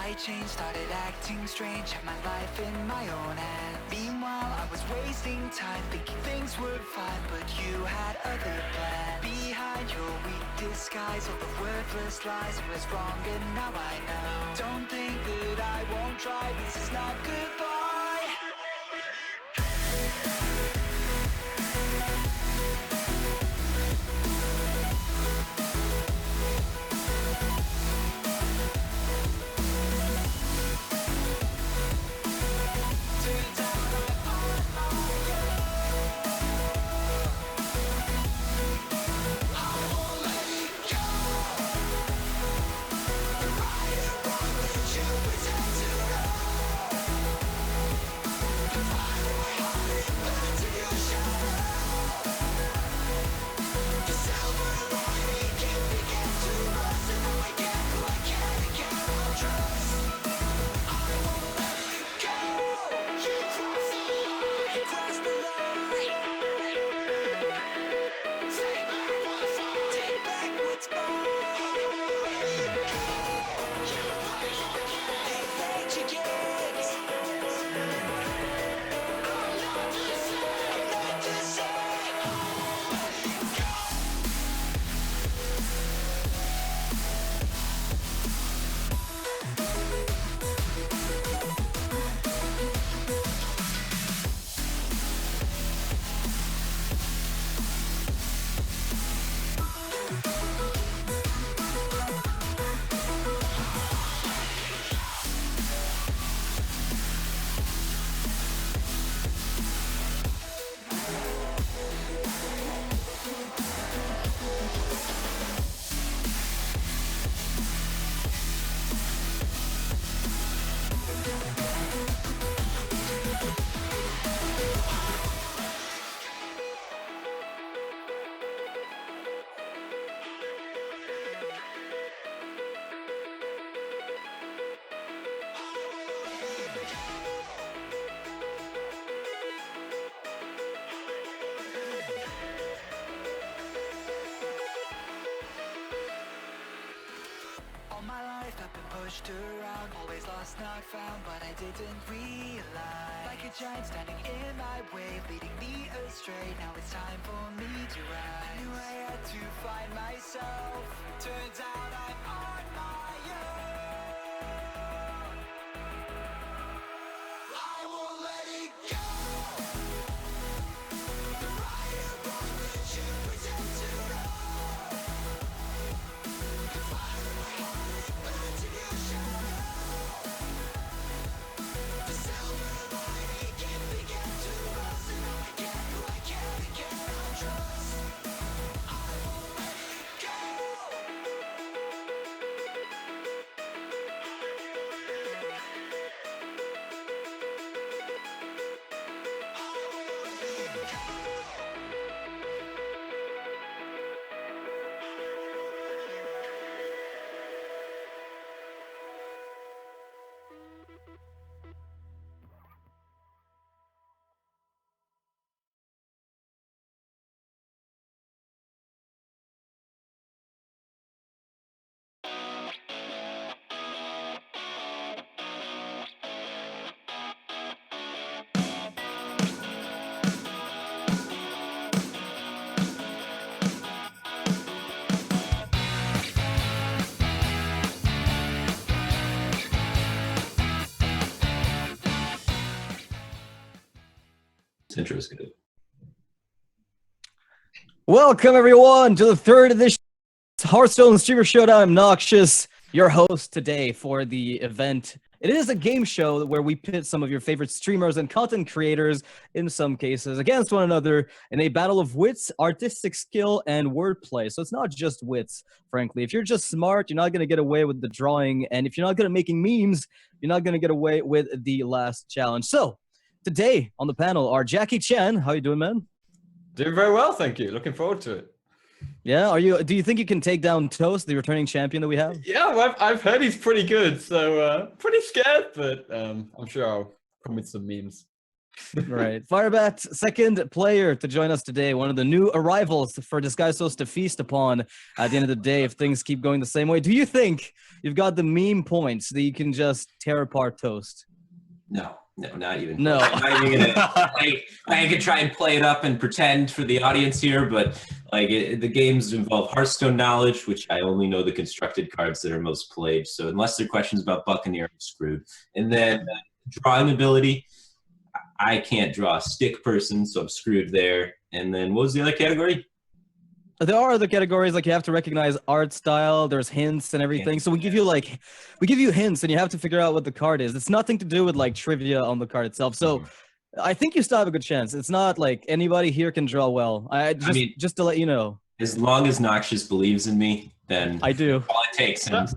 I changed, started acting strange, had my life in my own hands. Meanwhile, I was wasting time, thinking things were fine, but you had other plans. Behind your weak disguise, all the worthless lies, I was wrong and now I know. Don't think that I won't try, this is not goodbye. Looked around, always lost, not found, but I didn't realize. Like a giant standing in my way, leading me astray. Now it's time for me to rise. I knew I had to find myself. Turns out I'm on my own. I won't let it go. The fire burns that you pretend to know. The fire in my heart, it burns in your shadow. The silver lining can't begin to rust, and I cannot trust. I won't let it go. This intro is good. Welcome everyone to the third edition of Hearthstone Streamer Showdown. I'm Noxious, your host today for the event. It is a game show where we pit some of your favorite streamers and content creators, in some cases, against one another in a battle of wits, artistic skill, and wordplay. So it's not just wits, frankly. If you're just smart, you're not going to get away with the drawing. And if you're not good at making memes, you're not going to get away with the last challenge. So today on the panel are J4ckieChan. How you doing, man? Doing very well, thank you. Looking forward to it. Yeah, do you think you can take down Toast, the returning champion that we have? Yeah, I've heard he's pretty good, so pretty scared, but I'm sure I'll come with some memes. Right. Firebat, second player to join us today, one of the new arrivals for DisguisedToast to feast upon at the end of the day if things keep going the same way. Do you think you've got the meme points that you can just tear apart Toast? No, not even. No. Not even gonna, I could try and play it up and pretend for the audience here, but the games involve Hearthstone knowledge, which I only know the constructed cards that are most played. So unless there are questions about Buccaneer, I'm screwed. And then drawing ability, I can't draw a stick person, so I'm screwed there. And then what was the other category? There are other categories, like you have to recognize art style, there's hints and everything. So we give you hints and you have to figure out what the card is. It's nothing to do with like trivia on the card itself. So I think you still have a good chance. It's not like anybody here can draw well. Just to let you know. As long as Noxious believes in me, then I do. All it takes, and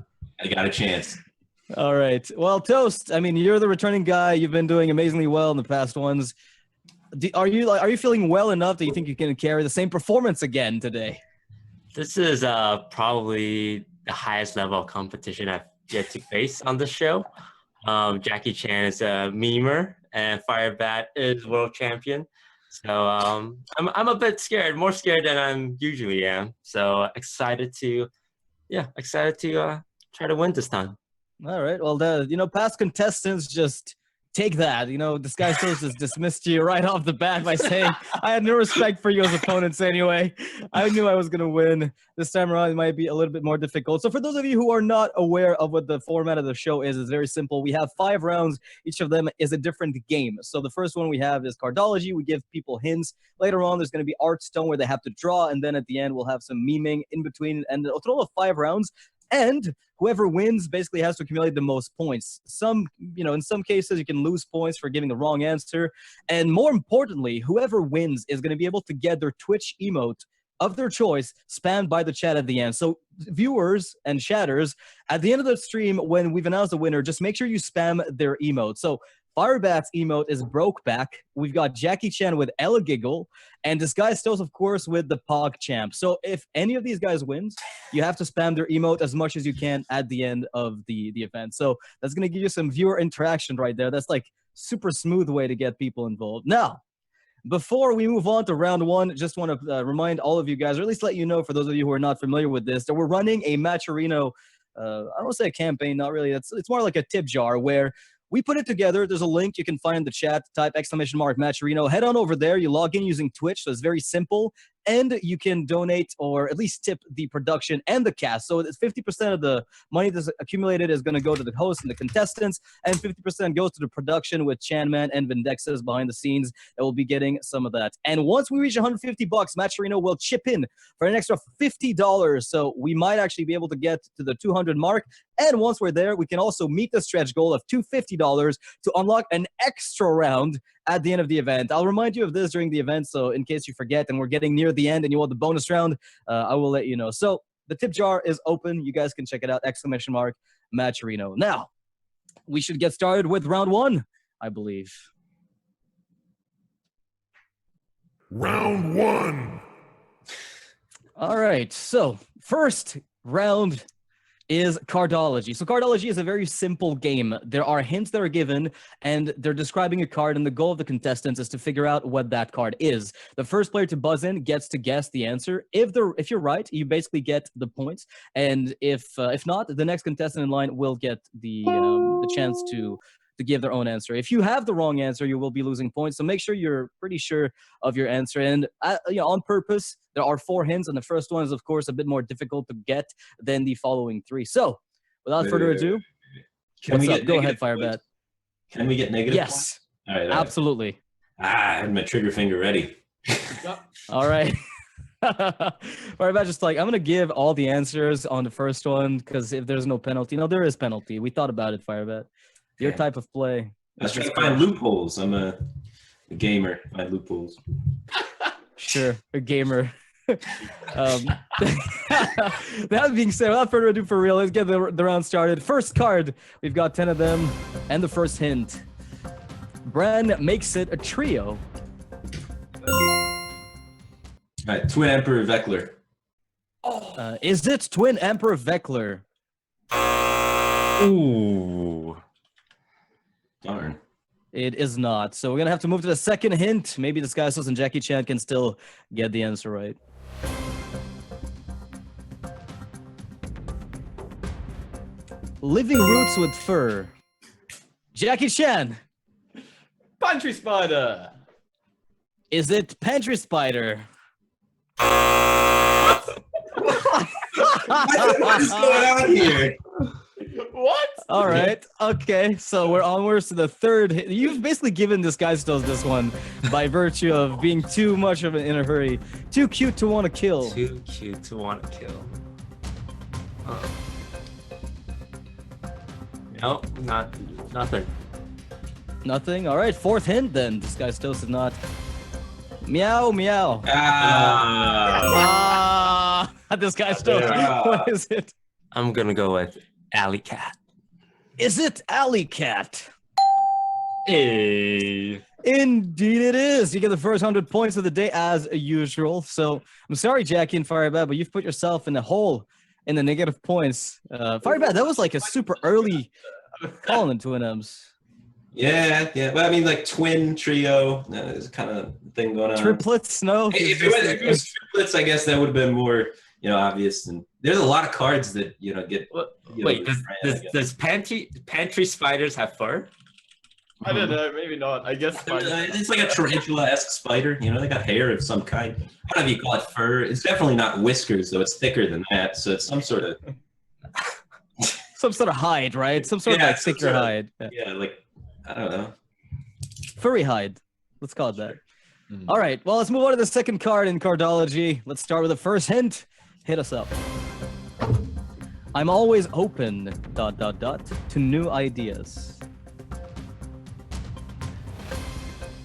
I got a chance. All right. Well, Toast, I mean, you're the returning guy. You've been doing amazingly well in the past ones. Are you feeling well enough that you think you can carry the same performance again today? This is probably the highest level of competition I've yet to face on the show. J4ckieChan is a memer, and Firebat is world champion. So I'm a bit scared, more scared than I usually am. So excited to try to win this time. All right. Well, past contestants just take that. DisguisedToast just dismissed you right off the bat by saying, I had no respect for you as opponents anyway. I knew I was going to win. This time around, it might be a little bit more difficult. So for those of you who are not aware of what the format of the show is, it's very simple. We have 5 rounds. Each of them is a different game. So the first one we have is cardology. We give people hints. Later on, there's going to be art stone where they have to draw. And then at the end, we'll have some memeing in between. And a total of 5 rounds. And whoever wins basically has to accumulate the most points. In some cases, you can lose points for giving the wrong answer. And more importantly, whoever wins is going to be able to get their Twitch emote of their choice spammed by the chat at the end. So viewers and chatters, at the end of the stream, when we've announced the winner, just make sure you spam their emote. So Firebat's emote is broke back. We've got J4ckieChan with Ella Giggle, and DisguisedToast, of course, with the Pog Champ. So if any of these guys wins, you have to spam their emote as much as you can at the end of the event. So that's going to give you some viewer interaction right there. That's like super smooth way to get people involved. Now, before we move on to round 1, just want to remind all of you guys, or at least let you know, for those of you who are not familiar with this, that we're running a Matcherino I don't want to say a campaign, not really. It's more like a tip jar where we put it together. There's a link you can find in the chat. Type !Matcherino. Head on over there. You log in using Twitch, so it's very simple. And you can donate or at least tip the production and the cast. So it's 50% of the money that's accumulated is going to go to the host and the contestants, and 50% goes to the production with Chanman and Vindexas behind the scenes that will be getting some of that. And once we reach $150, Matcherino will chip in for an extra $50. So we might actually be able to get to the 200 mark. And once we're there, we can also meet the stretch goal of $250 to unlock an extra round at the end of the event. I'll remind you of this during the event, so in case you forget and we're getting near the end and you want the bonus round, I will let you know. So the tip jar is open. You guys can check it out, !Matcherino. Now, we should get started with round 1, I believe. Round 1. All right, so first round is cardology. So cardology is a very simple game. There are hints that are given, and they're describing a card, and the goal of the contestants is to figure out what that card is. The first player to buzz in gets to guess the answer. If you're right, you basically get the points, and if not, the next contestant in line will get the chance to give their own answer. If you have the wrong answer, you will be losing points. So make sure you're pretty sure of your answer. And on purpose, there are 4 hints, and the first one is, of course, a bit more difficult to get than the following 3. So, without further ado, Can we get Go ahead, negative Firebat. points? Can we get negative Yes, points? All right. absolutely. I had my trigger finger ready. All right. Firebat just like, I'm going to give all the answers on the first one, because if there's no penalty, no, there is penalty. We thought about it, Firebat. Your type of play. I was trying to find loopholes. I'm a gamer. Find loopholes. Sure, a gamer. That being said, without further ado, for real, let's get the round started. First card, we've got 10 of them, and the first hint. Bran makes it a trio. All right, Twin Emperor Vekler. Is it Twin Emperor Vekler? Ooh. Darn. It is not. So we're going to have to move to the second hint. Maybe DisguisedToast and j4ckieChan can still get the answer right. Living roots with fur. j4ckieChan. Pantry spider. Is it Pantry Spider? What is going on here? What? All right. Okay. So we're onwards to the third hit. You've basically given DisguisedToast this one by virtue of being too much of in a hurry. Too cute to want to kill. Too cute to want to kill. No, nothing. Nothing. All right. Fourth hint then. DisguisedToast is not. Meow meow. Ah. DisguisedToast. Yeah. What is it? I'm gonna go with Alley Cat. Is it Alley Cat? Hey. Indeed it is. You get the first 100 points of the day as usual. So I'm sorry, Jackie and Firebat, but you've put yourself in a hole in the negative points. Firebat, that was like a super early call in Twin M's. Yeah. But I mean, like twin, trio, there's kind of thing going on. Triplets, no? If it was triplets, I guess that would have been more, obvious. And there's a lot of cards that get. Wait, does pantry spiders have fur? I don't know. Maybe not. I guess. It's like a tarantula-esque spider. They got hair of some kind. I don't know if you call it fur. It's definitely not whiskers, though. It's thicker than that. So it's some sort of. Some sort of hide, right? Some sort of like some thicker sort of- hide. Yeah. Yeah, like I don't know. Furry hide. Let's call it that. All right. Well, let's move on to the second card in cardology. Let's start with the first hint. Hit us up. I'm always open, ... to new ideas.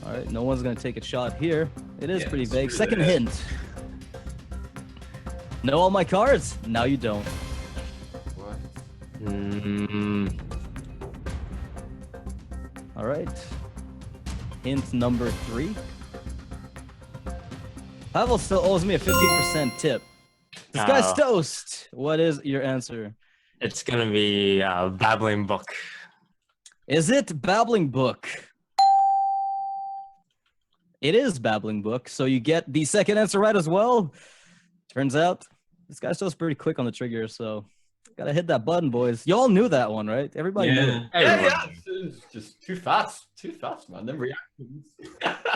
All right. No one's going to take a shot here. It is Yeah, pretty it's vague. pretty Second bad. hint. Know all my cards? Now you don't. What? All right. Hint number 3. Pavel still owes me a 15% tip. DisguisedToast, what is your answer? It's gonna be Babbling Book. Is it Babbling Book? It is Babbling Book, so you get the second answer right as well. Turns out, this guy's still pretty quick on the trigger, so Gotta hit that button, boys. You all knew that one, right? Everybody knew it. Yeah. It's just too fast, man. Them reactions.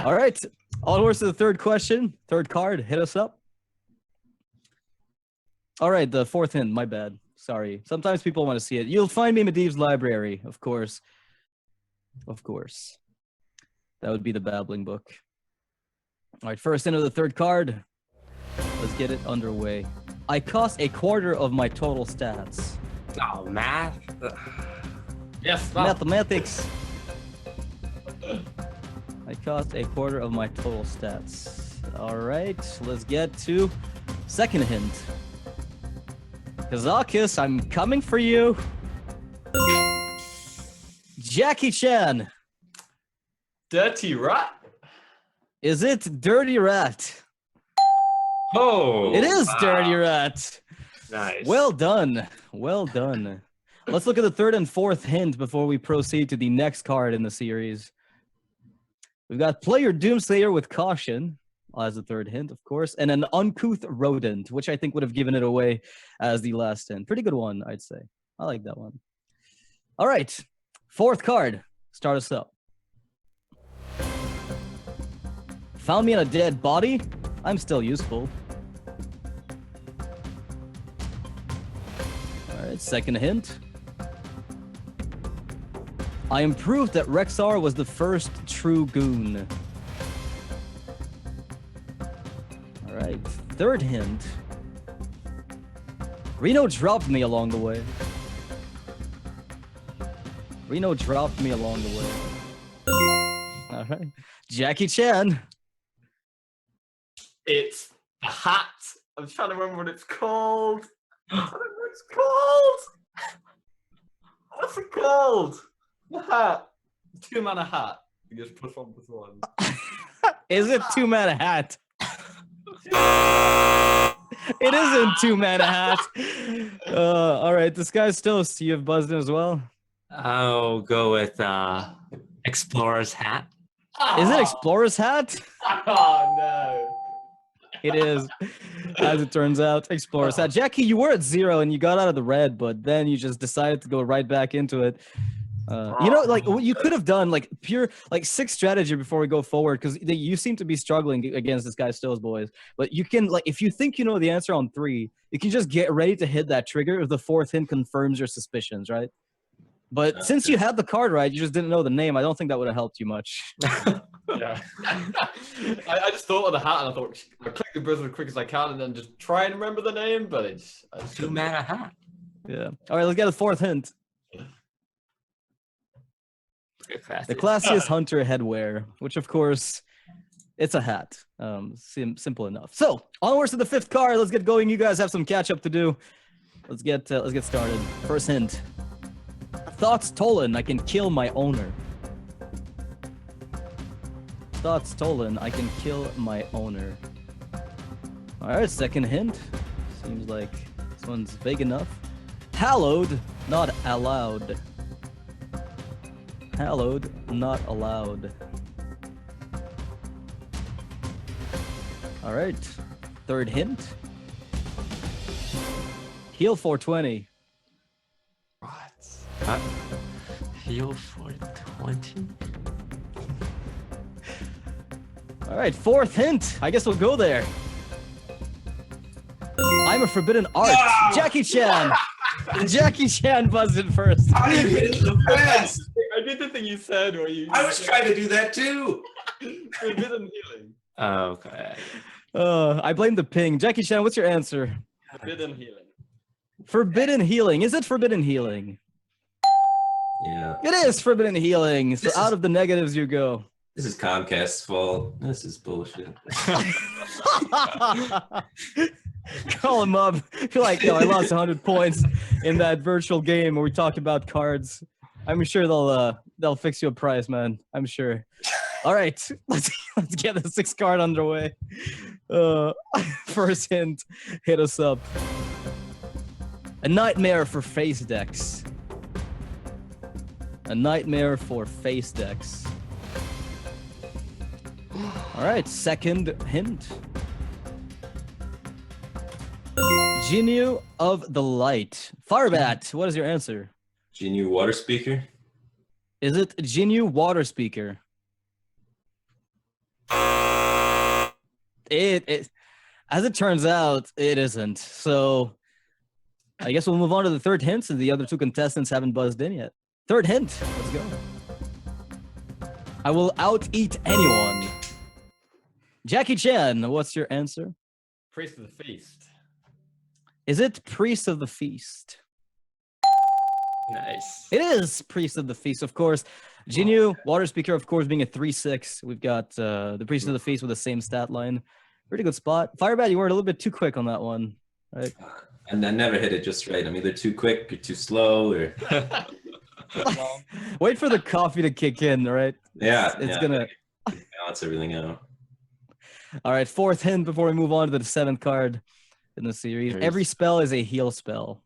All right. Onwards to the third question. Third card. Hit us up. All right. The fourth hint. My bad. Sorry. Sometimes people want to see it. You'll find me in Medivh's library, of course. Of course. That would be the babbling book. All right. First hint of the third card. Let's get it underway. I cost a quarter of my total stats. Oh, math. Yes, Mathematics. I cost a quarter of my total stats. All right, let's get to second hint. Kazakis, I'm coming for you. Jackie Chan. Dirty rat. Is it Dirty Rat? Oh, It is wow. Dirty Rat. Nice. Well done. Well done. Let's look at the third and fourth hint before we proceed to the next card in the series. We've got Player Doomslayer with caution as the third hint, of course, and an uncouth rodent, which I think would have given it away as the last hint. Pretty good one, I'd say. I like that one. All right. Fourth card. Start us up. Found me in a dead body. I'm still useful. All right, second hint. I am proof that Rexar was the first true goon. All right, third hint. Reno dropped me along the way. Reno dropped me along the way. All right, Jackie Chan. It's a hat. I'm trying to remember what it's called. I don't know what it's called. What's it called? The hat. Two-man hat. You just plus one. Is it two-man hat? It isn't two-man hat. All right, DisguisedToast, you have buzzed in as well. I'll go with Explorer's hat. Is it Explorer's hat? Oh no. It is, as it turns out, Explorer's hat. Jackie, you were at 0 and you got out of the red, but then you just decided to go right back into it. You know, like what you could have done, like pure, like 6 strategy before we go forward, because you seem to be struggling against this guy Stills, boys. But you can, like, if you think you know the answer on 3, you can just get ready to hit that trigger if the fourth hint confirms your suspicions, right? But since you had the card right, you just didn't know the name. I don't think that would have helped you much. Yeah. I just thought of the hat and I thought I'll click the buzzer as quick as I can and then just try and remember the name, but it's Two-man hat. Yeah. All right, let's get a fourth hint. The classiest hunter headwear, which of course, it's a hat. Simple enough. So onwards to the fifth card. Let's get going. You guys have some catch up to do. Let's get started. First hint. Thoughts stolen. I can kill my owner. Thoughts stolen. I can kill my owner. All right. Second hint. Seems like this one's big enough. Hallowed, not allowed. Hallowed, not allowed. All right. Third hint. Heal 420. What? Heal for 20? All right. Fourth hint. I guess we'll go there. I'm a forbidden art. Jackie Chan. Jackie Chan buzzed it first. How do you get it so fast? I did the thing you said where you I was trying to do that too. forbidden healing. Okay. I blame the ping. Jackie Chan, what's your answer? Forbidden healing. Forbidden healing. Is it forbidden healing? Yeah. It is forbidden healing. So out of the negatives you go. This is Comcast's fault. This is bullshit. Call him up. Feel like, yo, I lost 100 points in that virtual game where we talked about cards. I'm sure they'll fix you a prize, man. I'm sure. All right, let's get the 6th card underway. First hint, hit us up. A nightmare for face decks. A nightmare for face decks. All right, second hint. Genu of the Light. Firebat, what is your answer? Genu water speaker. Is it Genu Water Speaker? It as it turns out, it isn't. So I guess we'll move on to the third hint, and the other two contestants haven't buzzed in yet. Third hint. Let's go. I will out-eat anyone. Jackie Chan, what's your answer? Priest of the Feast. Is it Priest of the Feast? Nice. It is Priest of the Feast, of course. Genu, Water Speaker, of course, being a 3-6. We've got the Priest of the Feast with the same stat line. Pretty good spot. Firebat, you were a little bit too quick on that one, right? And I never hit it just right. I'm either too quick or too slow, or Wait for the coffee to kick in, right? yeah, It's yeah, gonna. balance everything out. All right, fourth hint before we move on to the seventh card in the series. Nice. Every spell is a heal spell.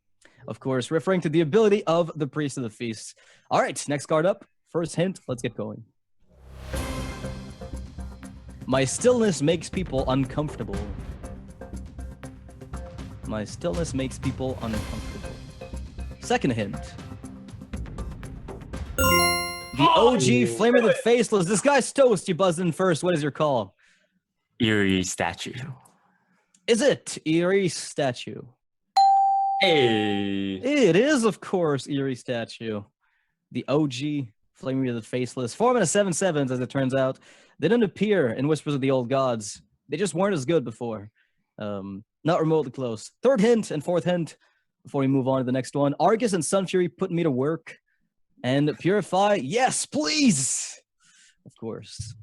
Of course, referring to the ability of the Priest of the Feast. All right, next card up. First hint, let's get going. My stillness makes people uncomfortable. My stillness makes people uncomfortable. Second hint. The OG Flamer the Faceless. This guy's toast. You buzzed in first. What is your call? Eerie statue. Is it Eerie Statue? Hey. It is, of course, Eerie Statue. The OG Flamer the Faceless. 4 and a 7/7, as it turns out. They didn't appear in Whispers of the Old Gods. They just weren't as good before. Not remotely close. Third hint and fourth hint before we move on to the next one. Argus and Sunfury put me to work. And Purify, yes, please. Of course.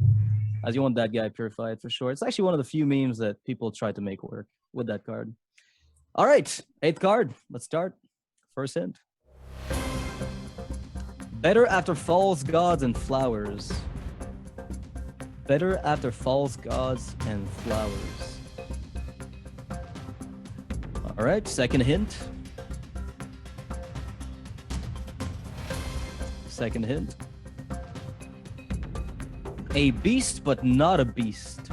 As you want that guy purified for sure. It's actually one of the few memes that people try to make work with that card. All right, eighth card. Let's start. First hint. Better after false gods and flowers. Better after false gods and flowers. All right, second hint. Second hint. A beast, but not a beast.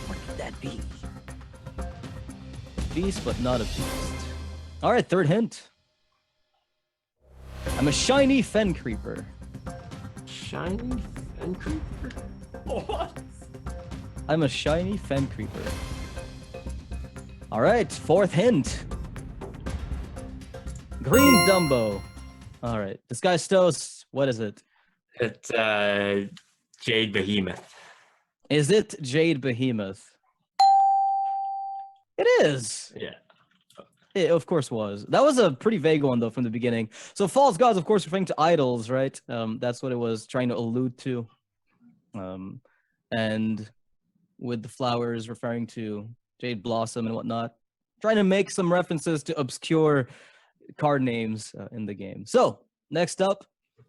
What could that be? Beast, but not a beast. All right, third hint. I'm a shiny fen creeper. Shiny fen creeper? What? I'm a shiny fen creeper. All right, fourth hint. Green Dumbo. All right, DisguisedToast, what is it? It's Jade Behemoth. Is it Jade Behemoth? It is. Yeah. It of course was. That was a pretty vague one though from the beginning. So false gods, of course, referring to idols, right? That's what it was trying to allude to. And with the flowers referring to Jade Blossom and whatnot, trying to make some references to obscure card names in the game. So next up,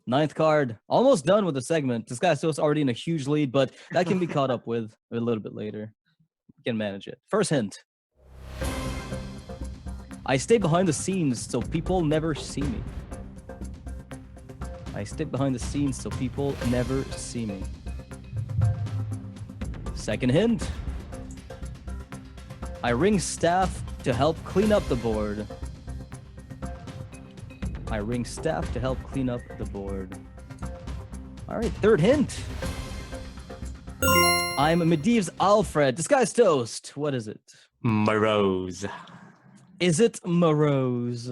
ninth card. Almost done with the segment. This guy's still already in a huge lead, but that can be caught up with a little bit later. You can manage it. First hint. I stay behind the scenes so people never see me. I stay behind the scenes so people never see me. Second hint. I ring staff to help clean up the board. I ring staff to help clean up the board. All right, third hint. I'm Medivh's Alfred. DisguisedToast. What is it? Morose. Is it Morose?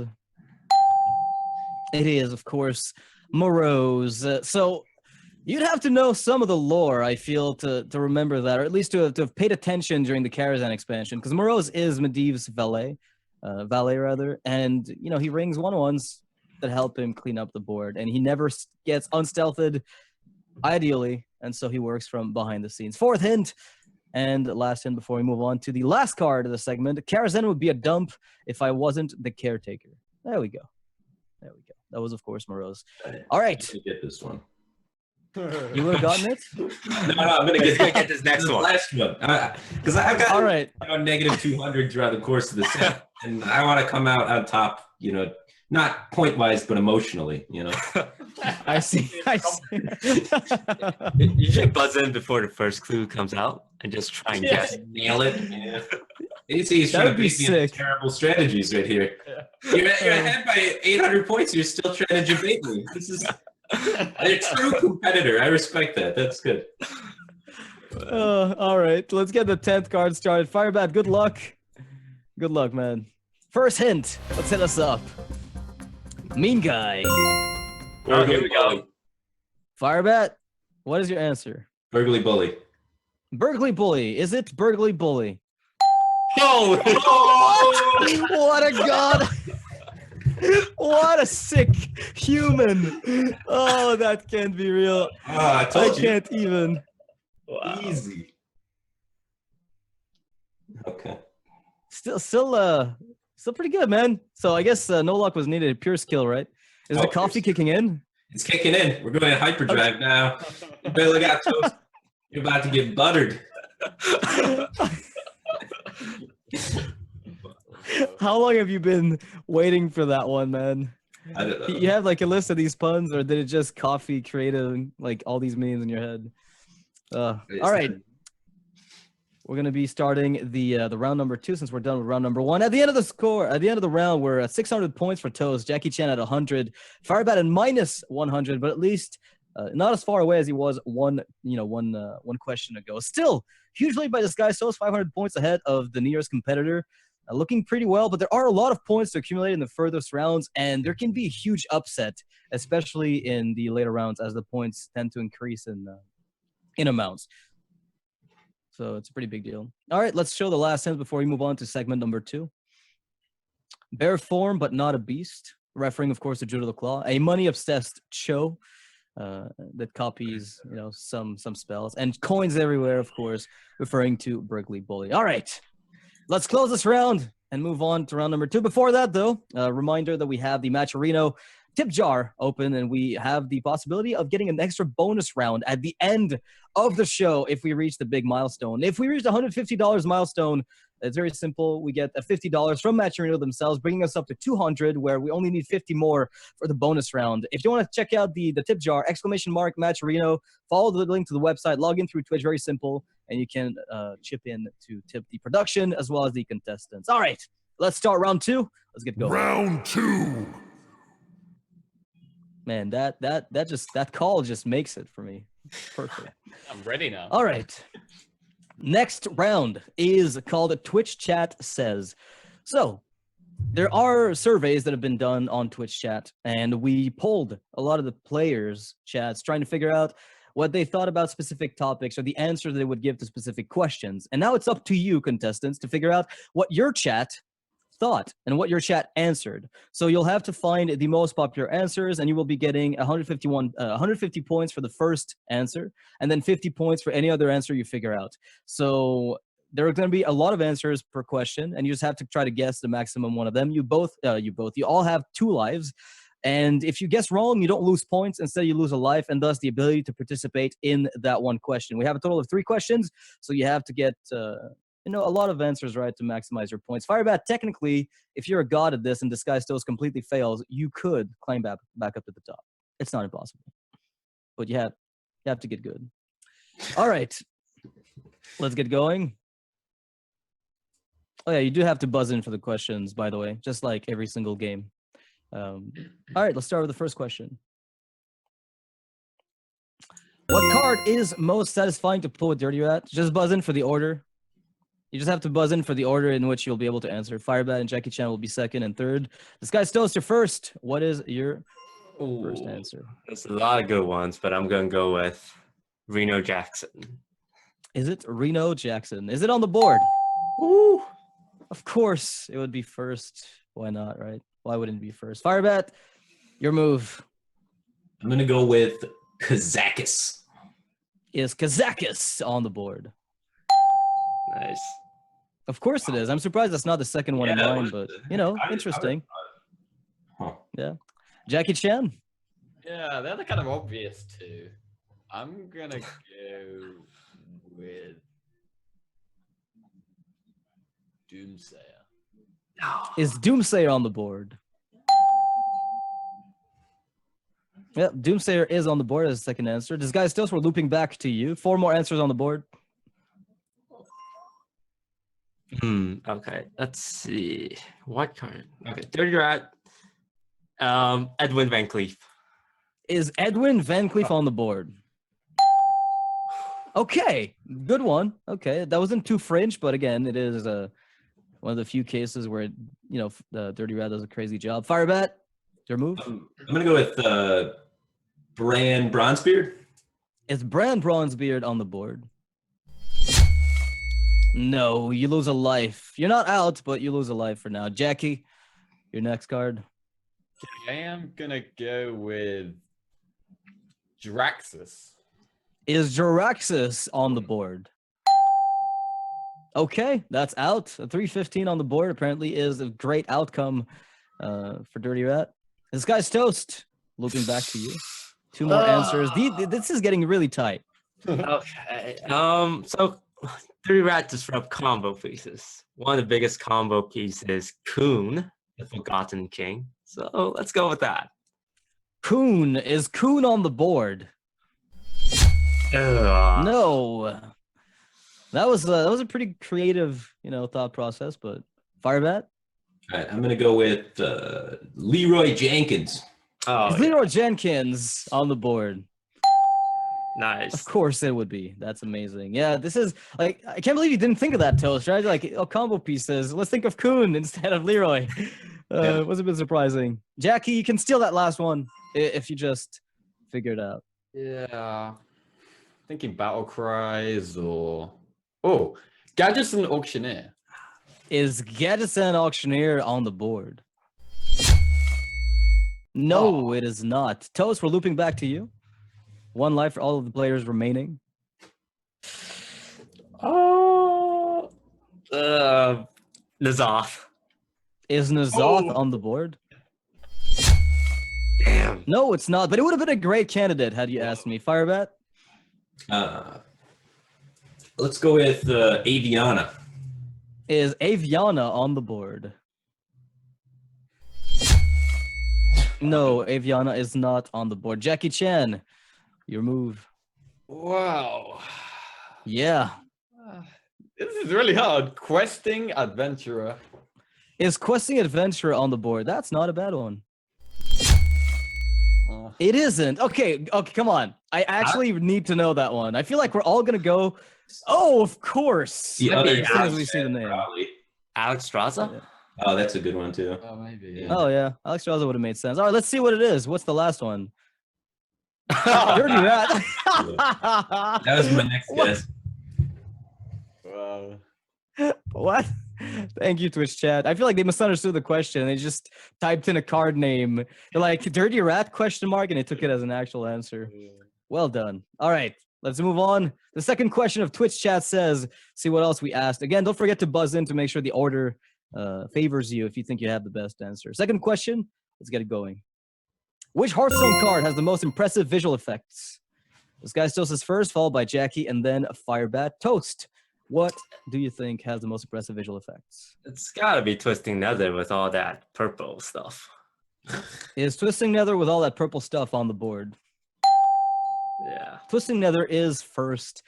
It is, of course, Morose. So you'd have to know some of the lore, I feel, to remember that, or at least to have paid attention during the Karazhan expansion, because Morose is Medivh's valet, and you know he rings 1/1s that help him clean up the board, and he never gets unstealthed, ideally, and so he works from behind the scenes. Fourth hint. And last hint before we move on to the last card of the segment. Karazhan would be a dump if I wasn't the caretaker. There we go. There we go. That was, of course, Morose. All right. I get this one. You would have gotten it? No, I'm gonna get this next one. Last one, because I've got All right. negative 200 throughout the course of the set, and I want to come out on top. You know, not point wise, but emotionally. You know. I see. I see. You should buzz in before the first clue comes out and just try and guess. Nail it. Yeah. He's That trying would to be beat me into sick. terrible strategies right here. You're ahead by 800 points. You're still trying to debate me. This is a true competitor. I respect that. That's good. All right, let's get the 10th card started. Firebat, good luck. Good luck, man. First hint. Let's hit us up. Mean guy. Oh, here we go. Firebat, what is your answer? Burgly bully. Burgly bully. Is it burgly bully? Oh, What a god! What a sick human! Oh, that can't be real. I I told you. can't even. wow. Easy. Okay. Still pretty good, man. So I guess no luck was needed. Pure skill, right? Is Oh, the pure coffee skill. kicking in? It's kicking in. We're going to hyperdrive now. You barely got toast. You're about to get buttered. How long have you been waiting for that one, man? I don't know. You have like a list of these puns, or did it just coffee created like all these memes in your head? All right, we're gonna be starting the round number 2 since we're done with round number 1. At the end of the round, we're at 600 points for Toast. Jackie Chan at 100. Firebat at minus 100, but at least not as far away as he was one question ago. Still, huge lead by DisguisedToast, 500 points ahead of the nearest competitor. Looking pretty well, but there are a lot of points to accumulate in the furthest rounds, and there can be a huge upset, especially in the later rounds as the points tend to increase in amounts. So it's a pretty big deal. All right, let's show the last hint before we move on to segment number 2. Bare form, but not a beast. Referring, of course, to Judo the Claw, a money-obsessed Cho that copies, some spells, and coins everywhere, of course, referring to Burgly Bully. All right. Let's close this round and move on to round number 2. Before that, though, a reminder that we have the Matcherino tip jar open, and we have the possibility of getting an extra bonus round at the end of the show if we reach the big milestone. If we reach the $150 milestone, it's very simple. We get $50 from Matcherino themselves, bringing us up to 200, where we only need 50 more for the bonus round. If you want to check out the tip jar, !Matcherino, follow the link to the website, log in through Twitch, very simple, and you can chip in to tip the production as well as the contestants. All right, let's start round 2. Let's get going. Round 2. Man, that call just makes it for me. Perfect. I'm ready now. All right. Next round is called Twitch Chat Says. So there are surveys that have been done on Twitch Chat, and we polled a lot of the players' chats trying to figure out what they thought about specific topics or the answer they would give to specific questions. And now it's up to you, contestants, to figure out what your chat thought and what your chat answered. So you'll have to find the most popular answers, and you will be getting 150 points for the first answer, and then 50 points for any other answer you figure out. So there are going to be a lot of answers per question, and you just have to try to guess the maximum one of them. You all have 2 lives. And if you guess wrong, you don't lose points. Instead, you lose a life and thus the ability to participate in that one question. We have a total of 3 questions, so you have to get a lot of answers right to maximize your points. Firebat, technically, if you're a god at this and DisguisedToast completely fails, you could climb back up to the top. It's not impossible, but you have to get good. All right, let's get going. Oh yeah, you do have to buzz in for the questions, by the way, just like every single game. All right, let's start with the first question. What card is most satisfying to pull with Dirty Rat? Just buzz in for the order. You just have to buzz in for the order in which you'll be able to answer. Firebat and Jackie Chan will be second and third. DisguisedToast, you're first. What is your first answer? There's a lot of good ones, but I'm going to go with Reno Jackson. Is it Reno Jackson? Is it on the board? Ooh. Of course it would be first. Why not, right? Why wouldn't it be first? Firebat, your move. I'm going to go with Kazakis. Is Kazakis on the board? Nice. Of course it is. I'm surprised that's not the second one in Yeah, line, but, interesting. Huh. Yeah. Jackie Chan? Yeah, they're kind of obvious too. I'm gonna go with Doomsayer. Is Doomsayer on the board? Yep, Doomsayer is on the board as a second answer. DisguisedToast, we're looping back to you. 4 more answers on the board. Okay, let's see. What card? Okay, Dirty Rat. Edwin Van Cleef. Is Edwin Van Cleef on the board? Okay, good one. Okay, that wasn't too fringe, but again, it is one of the few cases where the Dirty Rat does a crazy job. Firebat, your move. I'm gonna go with Bran Bronzebeard. Is Bran Bronzebeard on the board? No, you lose a life. You're not out, but you lose a life for now. Jackie, your next card. I am gonna go with Draxus. Is Jiraxis on the board? Okay, that's out. A 315 on the board apparently is a great outcome for Dirty Rat. DisguisedToast, looking back to you. 2 more answers. This is getting really tight. Okay. So Dirty Rat disrupt combo pieces. One of the biggest combo pieces, Coon, the Forgotten King. So let's go with that. Coon. Is Coon on the board? No. That was a pretty creative, thought process, but Firebat? All right, I'm gonna go with Leroy Jenkins. Oh, Is Leroy Jenkins on the board? nice. Of course it would be. That's amazing. Yeah, this is like, I can't believe you didn't think of that, Toast, right? Like, combo pieces. Let's think of Coon instead of Leroy. Yeah. It was a bit surprising. Jackie, you can steal that last one if you just figure it out. Yeah. Thinking battle cries or Gadgets and Auctioneer. Is Gadgesan Auctioneer on the board? No, it is not. Toast, we're looping back to you. 1 life for all of the players remaining. Nazoth. Is Nazoth on the board? Damn. No, it's not, but it would have been a great candidate had you asked me. Firebat? Let's go with Aviana. Is Aviana on the board? No, Aviana is not on the board. Jackie Chan, your move. Wow. Yeah. This is really hard. Questing Adventurer. Is Questing Adventurer on the board? That's not a bad one. Uh, It isn't. Okay, come on. I actually need to know that one. I feel like we're all gonna go. Oh, of course. The As other soon as we see the name. probably. Alex Straza? Yeah. Oh, that's a good one too. oh, maybe. Yeah. Yeah. Oh yeah, Alex Straza would have made sense. All right, let's see what it is. What's the last one? Dirty Rat. That was my next What? guess. Wow. What? Thank you, Twitch chat. I feel like they misunderstood the question. They just typed in a card name. They're like, Dirty Rat question mark, and they took it as an actual answer. Well done. All right, let's move on. The second question of Twitch chat says, see what else we asked. Again, don't forget to buzz in to make sure the order favors you if you think you have the best answer. Second question, let's get it going. Which Hearthstone card has the most impressive visual effects? This guy still says first, followed by Jackie, and then Firebat. Toast. What do you think has the most impressive visual effects? It's gotta be Twisting Nether with all that purple stuff. Is Twisting Nether with all that purple stuff on the board? Yeah. Twisting Nether is first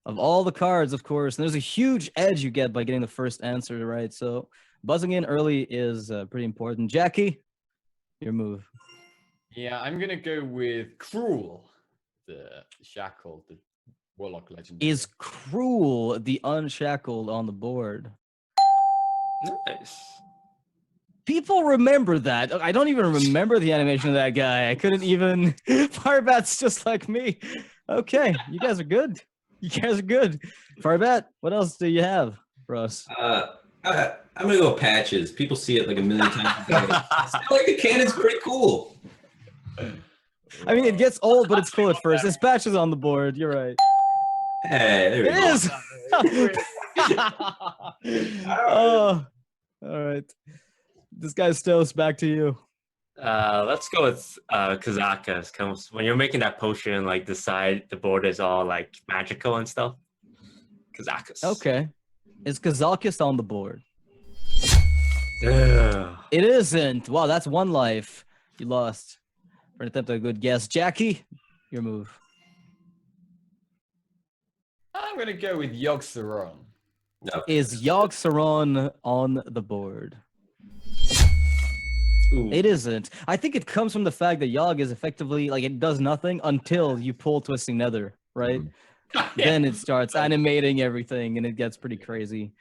of all the cards, of course. And there's a huge edge you get by getting the first answer right. So buzzing in early is pretty important. Jackie, your move. Yeah, I'm gonna go with Cruel, the Shackle, the Warlock Legend. Is Cruel the Unshackled on the board? Nice. People remember that. I don't even remember the animation of that guy. I couldn't even. Firebat's just like me. Okay, you guys are good. You guys are good. Firebat, what else do you have for us? I'm gonna go Patches. People see it like a million times a day. I feel like the cannon's pretty cool. I mean, it gets old, but it's cool at first. This patch is on the board. You're right. Hey, there we It go. is. Oh, all right. This guy's still back to you. Let's go with Kazakas. Comes when you're making that potion, like the board is all like magical and stuff. Kazakas. Okay. Is Kazakis on the board? Ugh. It isn't. Wow, that's 1 life. You lost. For an attempt at a good guess. Jackie, your move. I'm gonna go with Yogg-Saron. No. Is Yogg Saron on the board? Ooh. It isn't. I think it comes from the fact that Yogg is effectively like it does nothing until you pull Twisting Nether, right? Then it starts animating everything and it gets pretty crazy.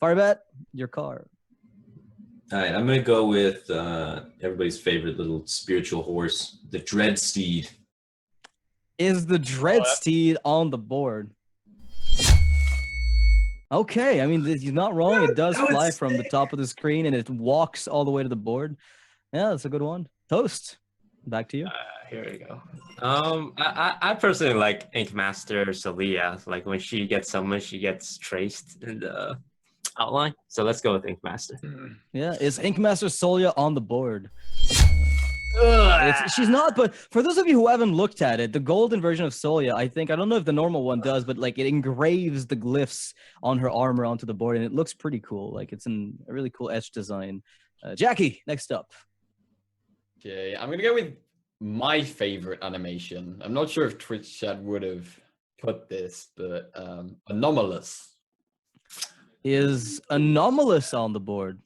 Firebat, your card. All right, I'm gonna go with everybody's favorite little spiritual horse, the Dread Steed. Is the Dread Steed on the board? Okay, I mean, he's not wrong. It does fly from the top of the screen and it walks all the way to the board. Yeah, that's a good one. Toast, back to you. Here we go. I personally like Ink Master Celia. Like when she gets summoned, she gets traced in the outline. So let's go with Ink Master. Yeah, is Ink Master Solia on the board? She's not, but for those of you who haven't looked at it, the golden version of Solia, I don't know if the normal one does, but like it engraves the glyphs on her armor onto the board, and it looks pretty cool. Like it's a really cool etched design. Jackie, next up. Okay, I'm gonna go with my favorite animation. I'm not sure if Twitch chat would have put this, but Anomalous. Is Anomalous on the board?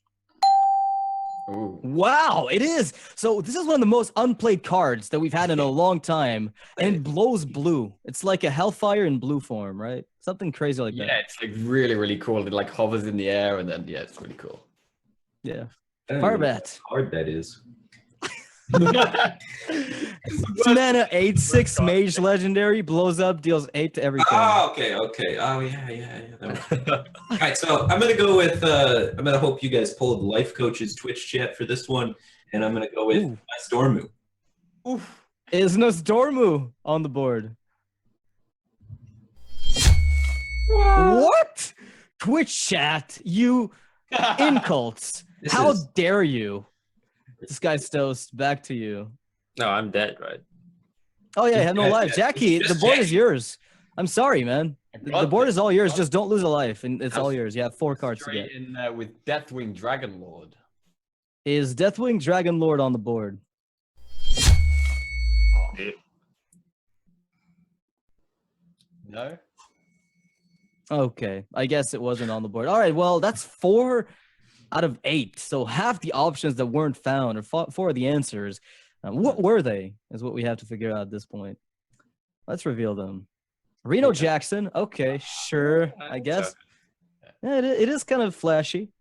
Ooh. Wow, it is. So this is one of the most unplayed cards that we've had in a long time, and it glows blue. It's like a Hellfire in blue form, right? Something crazy like that. Yeah, it's like really, really cool. It like hovers in the air, and then yeah, it's really cool. Yeah. I don't know Firebat. how hard that is. Mana 8/6 Mage Legendary blows up, deals 8 to everything. Oh, okay. Oh, yeah. All right, so I'm gonna go with. I'm gonna hope you guys pulled Life Coach's Twitch chat for this one, and I'm gonna go with my Stormu. Oof. Is Nostormu on the board? What? Twitch chat, you incults. How dare you? DisguisedToast, back to you. No, I'm dead, right? Oh yeah, I have no life. Jackie, the board is yours. I'm sorry, man. The board is all yours. Just don't lose a life, and it's all yours. You have 4 cards to get. In with Deathwing Dragon Lord. Is Deathwing Dragon Lord on the board? Oh. No. Okay, I guess it wasn't on the board. All right, well, that's 4 out of 8. So half the options that weren't found, or 4 of the answers. What were they? Is what we have to figure out at this point. Let's reveal them. Reno Jackson. Okay, sure. I guess. Yeah, it is kind of flashy.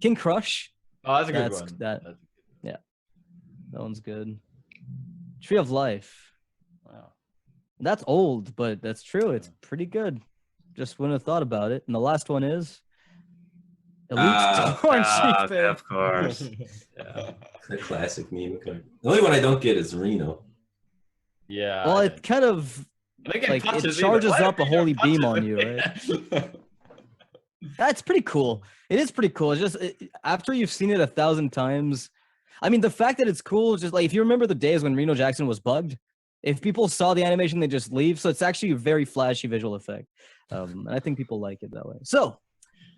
King Crush. Oh, that's a good one. Yeah, that one's good. Tree of Life. Wow. That's old, but that's true. It's pretty good. Just wouldn't have thought about it. And the last one is Elite Torn Chief. Of course. Yeah. The classic meme card. The only one I don't get is Reno. Yeah. Well, it kind of like it charges up a holy beam on you, right? That's pretty cool. It is pretty cool. It's just after you've seen it 1,000 times. I mean, the fact that it's cool, just like if you remember the days when Reno Jackson was bugged, if people saw the animation, they just leave. So it's actually a very flashy visual effect. And I think people like it that way. So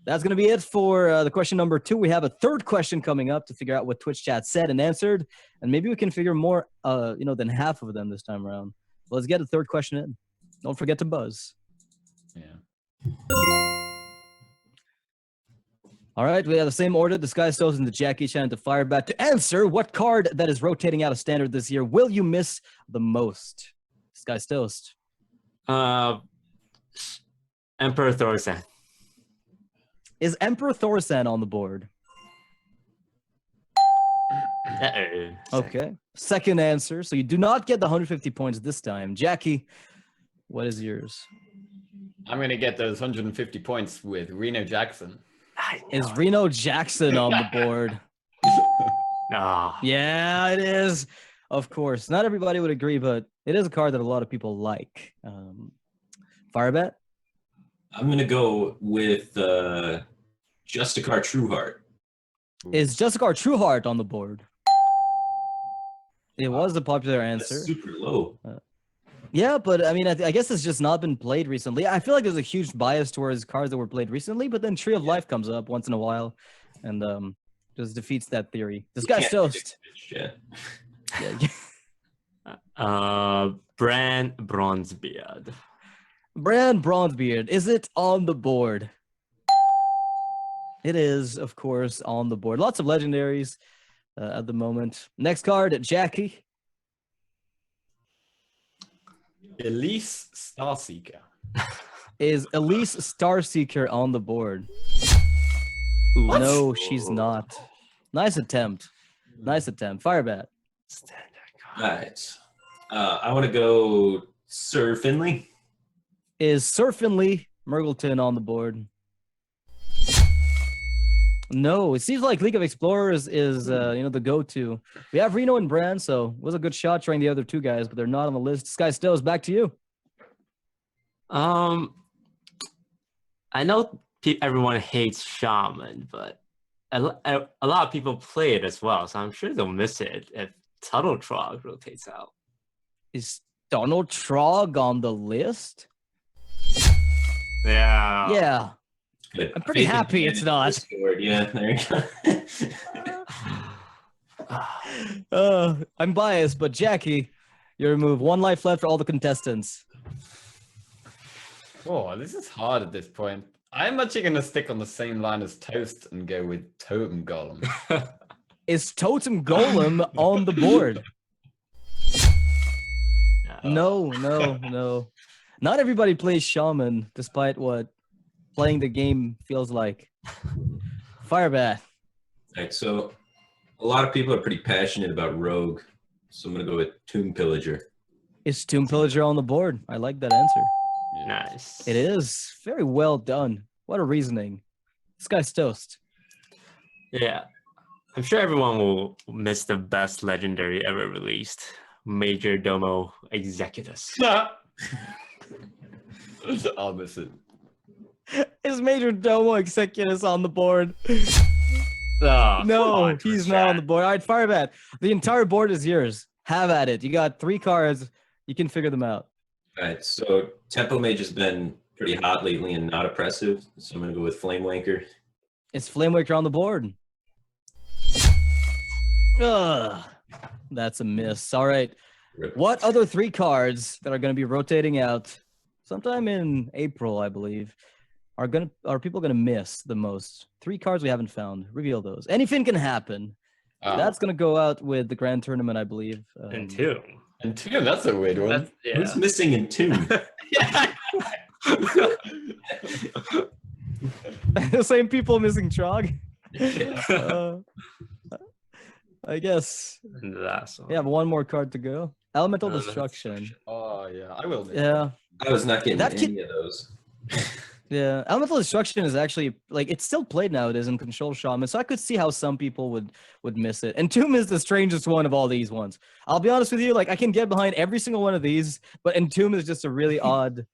that's going to be it for the question number 2. We have a third question coming up to figure out what Twitch chat said and answered. And maybe we can figure more, than half of them this time around. Let's get the third question in. Don't forget to buzz. Yeah. All right, we have the same order. DisguisedToast and the J4ckieChan to Firebat to answer what card that is rotating out of standard this year will you miss the most? DisguisedToast. Emperor Thorsan. Is Emperor Thorsan on the board? Okay. Second answer. So you do not get the 150 points this time. Jackie, what is yours? I'm going to get those 150 points with Reno Jackson. Is Reno Jackson on the board? No. Yeah, it is. Of course. Not everybody would agree, but it is a card that a lot of people like. Firebat? I'm gonna go with Justicar Trueheart. Is Justicar Trueheart on the board? It was a popular answer. That's super low. Yeah, but I mean, I guess it's just not been played recently. I feel like there's a huge bias towards cards that were played recently, but then Tree of Life comes up once in a while and just defeats that theory. DisguisedToast. Yeah. Bran Bronzebeard. Bran Bronzebeard, is it on the board? It is, of course, on the board. Lots of legendaries at the moment. Next card, Jackie. Elise Starseeker. Is Elise Starseeker on the board? What? No, she's not. Nice attempt. Nice attempt. Firebat. All right. I want to go Sir Finley. Is Sir Finley Murgleton on the board? No, it seems like League of Explorers is the go-to. We have Reno and Brand, so it was a good shot trying the other two guys, but they're not on the list. DisguisedToast, back to you. I know everyone hates Shaman, but a lot of people play it as well, so I'm sure they'll miss it if Tuttle Trog rotates out. Is Donald Trog on the list? Yeah. Yeah. Good. I'm pretty happy it's not. Discord. Yeah, there you go. I'm biased, but Jackie, you remove 1 life left for all the contestants. Oh, this is hard at this point. I'm actually going to stick on the same line as Toast and go with Totem Golem. Is Totem Golem on the board? No. Not everybody plays Shaman, despite what playing the game feels like. Firebat. All right, so a lot of people are pretty passionate about Rogue, so I'm gonna go with Tomb Pillager. Is Tomb Pillager on the board? I like that answer. Nice. It is very well done. What a reasoning. DisguisedToast. Yeah. I'm sure everyone will miss the best legendary ever released, Major Domo Executus. I'll miss it. Is Major Domo Executus on the board? Oh, No, he's not on the board. All right, Firebat. The entire board is yours. Have at it. You got 3 cards. You can figure them out. All right, so Tempo Mage has been pretty hot lately and not oppressive, so I'm gonna go with Flame Wanker. Is Flamewaker on the board? Ugh, that's a miss. All right. Rip. What other 3 cards that are going to be rotating out sometime in April, I believe, are people going to miss the most? 3 cards we haven't found. Reveal those. Anything can happen. That's going to go out with the grand tournament, I believe. And 2. And two, that's a weird one. Who's missing in Tomb? The same people missing Trog. I guess. And the last one. We have 1 more card to go. Elemental Destruction. Oh, yeah, I will miss it. Yeah. I was not getting That any of those. Yeah, Elemental Destruction is actually it's still played nowadays in Control Shaman, so I could see how some people would miss it. And Tomb is the strangest one of all these ones. I'll be honest with you, I can get behind every single one of these, but Entomb is just a really odd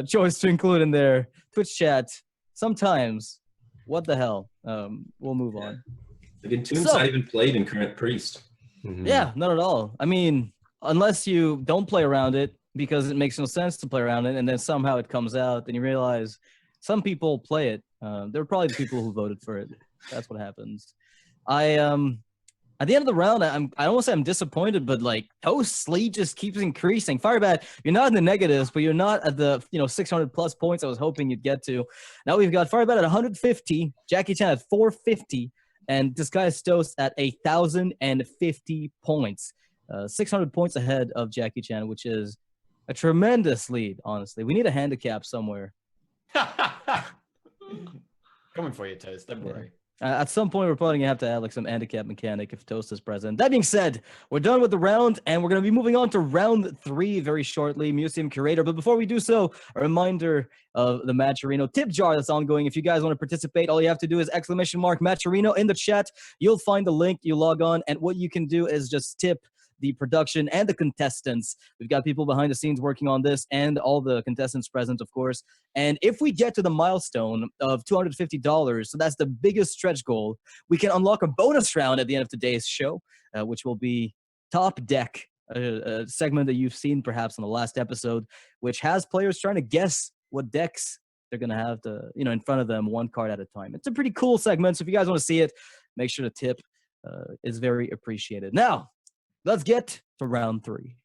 choice to include in there. Twitch chat, sometimes, what the hell? We'll move on. Entomb's not even played in Current Priest. Mhm. Yeah, not at all. I mean, unless you don't play around it because it makes no sense to play around it, and then somehow it comes out, and you realize some people play it. They're probably the people who voted for it. That's what happens. At the end of the round, I don't want to say I'm disappointed, but Toast's lead just keeps increasing. Firebat, you're not in the negatives, but you're not at the 600 plus points I was hoping you'd get to. Now we've got Firebat at 150, Jackie Chan at 450, and DisguisedToast at 1,050 points. 600 points ahead of Jackie Chan, which is a tremendous lead, honestly. We need a handicap somewhere. Coming for you, Toast. Don't worry. At some point, we're probably going to have to add some handicap mechanic if Toast is present. That being said, we're done with the round, and we're going to be moving on to round 3 very shortly, Museum Curator. But before we do so, a reminder of the Matcherino tip jar that's ongoing. If you guys want to participate, all you have to do is ! Matcherino in the chat. You'll find the link, you log on, and what you can do is just tip the production and the contestants. We've got people behind the scenes working on this and all the contestants present, of course. And if we get to the milestone of $250, so that's the biggest stretch goal, we can unlock a bonus round at the end of today's show, which will be Top Deck, a segment that you've seen perhaps in the last episode, which has players trying to guess what decks they're going to have in front of them 1 card at a time. It's a pretty cool segment. So if you guys want to see it, make sure to tip. It's very appreciated. Now, let's get to round 3.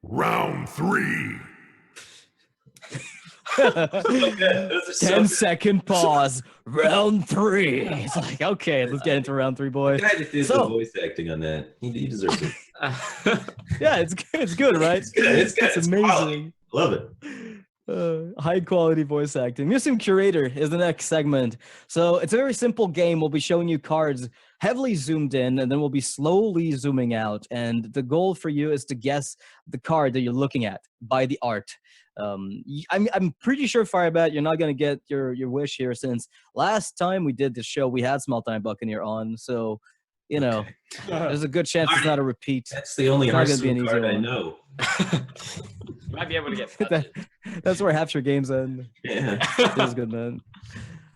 Round 3. Those are so 10-second pause. Round 3. It's like, okay, let's get into round 3, The boys. guy that did So- the voice acting on that, he deserves it. Yeah, it's good. It's good, right? It's good. It's good. It's amazing. Love it. High quality voice acting. Museum Curator is the next segment. So it's a very simple game. We'll be showing you cards heavily zoomed in, and then we'll be slowly zooming out. And the goal for you is to guess the card that you're looking at by the art. I'm pretty sure, Firebat, you're not going to get your wish here, since last time we did the show, we had Small Time Buccaneer on. So, you know, there's a good chance it's not a repeat. That's the only It's not gonna be Hearthstone an easy card I one. know. You might be able to get That- that's where half your games end. Yeah. It is good, man.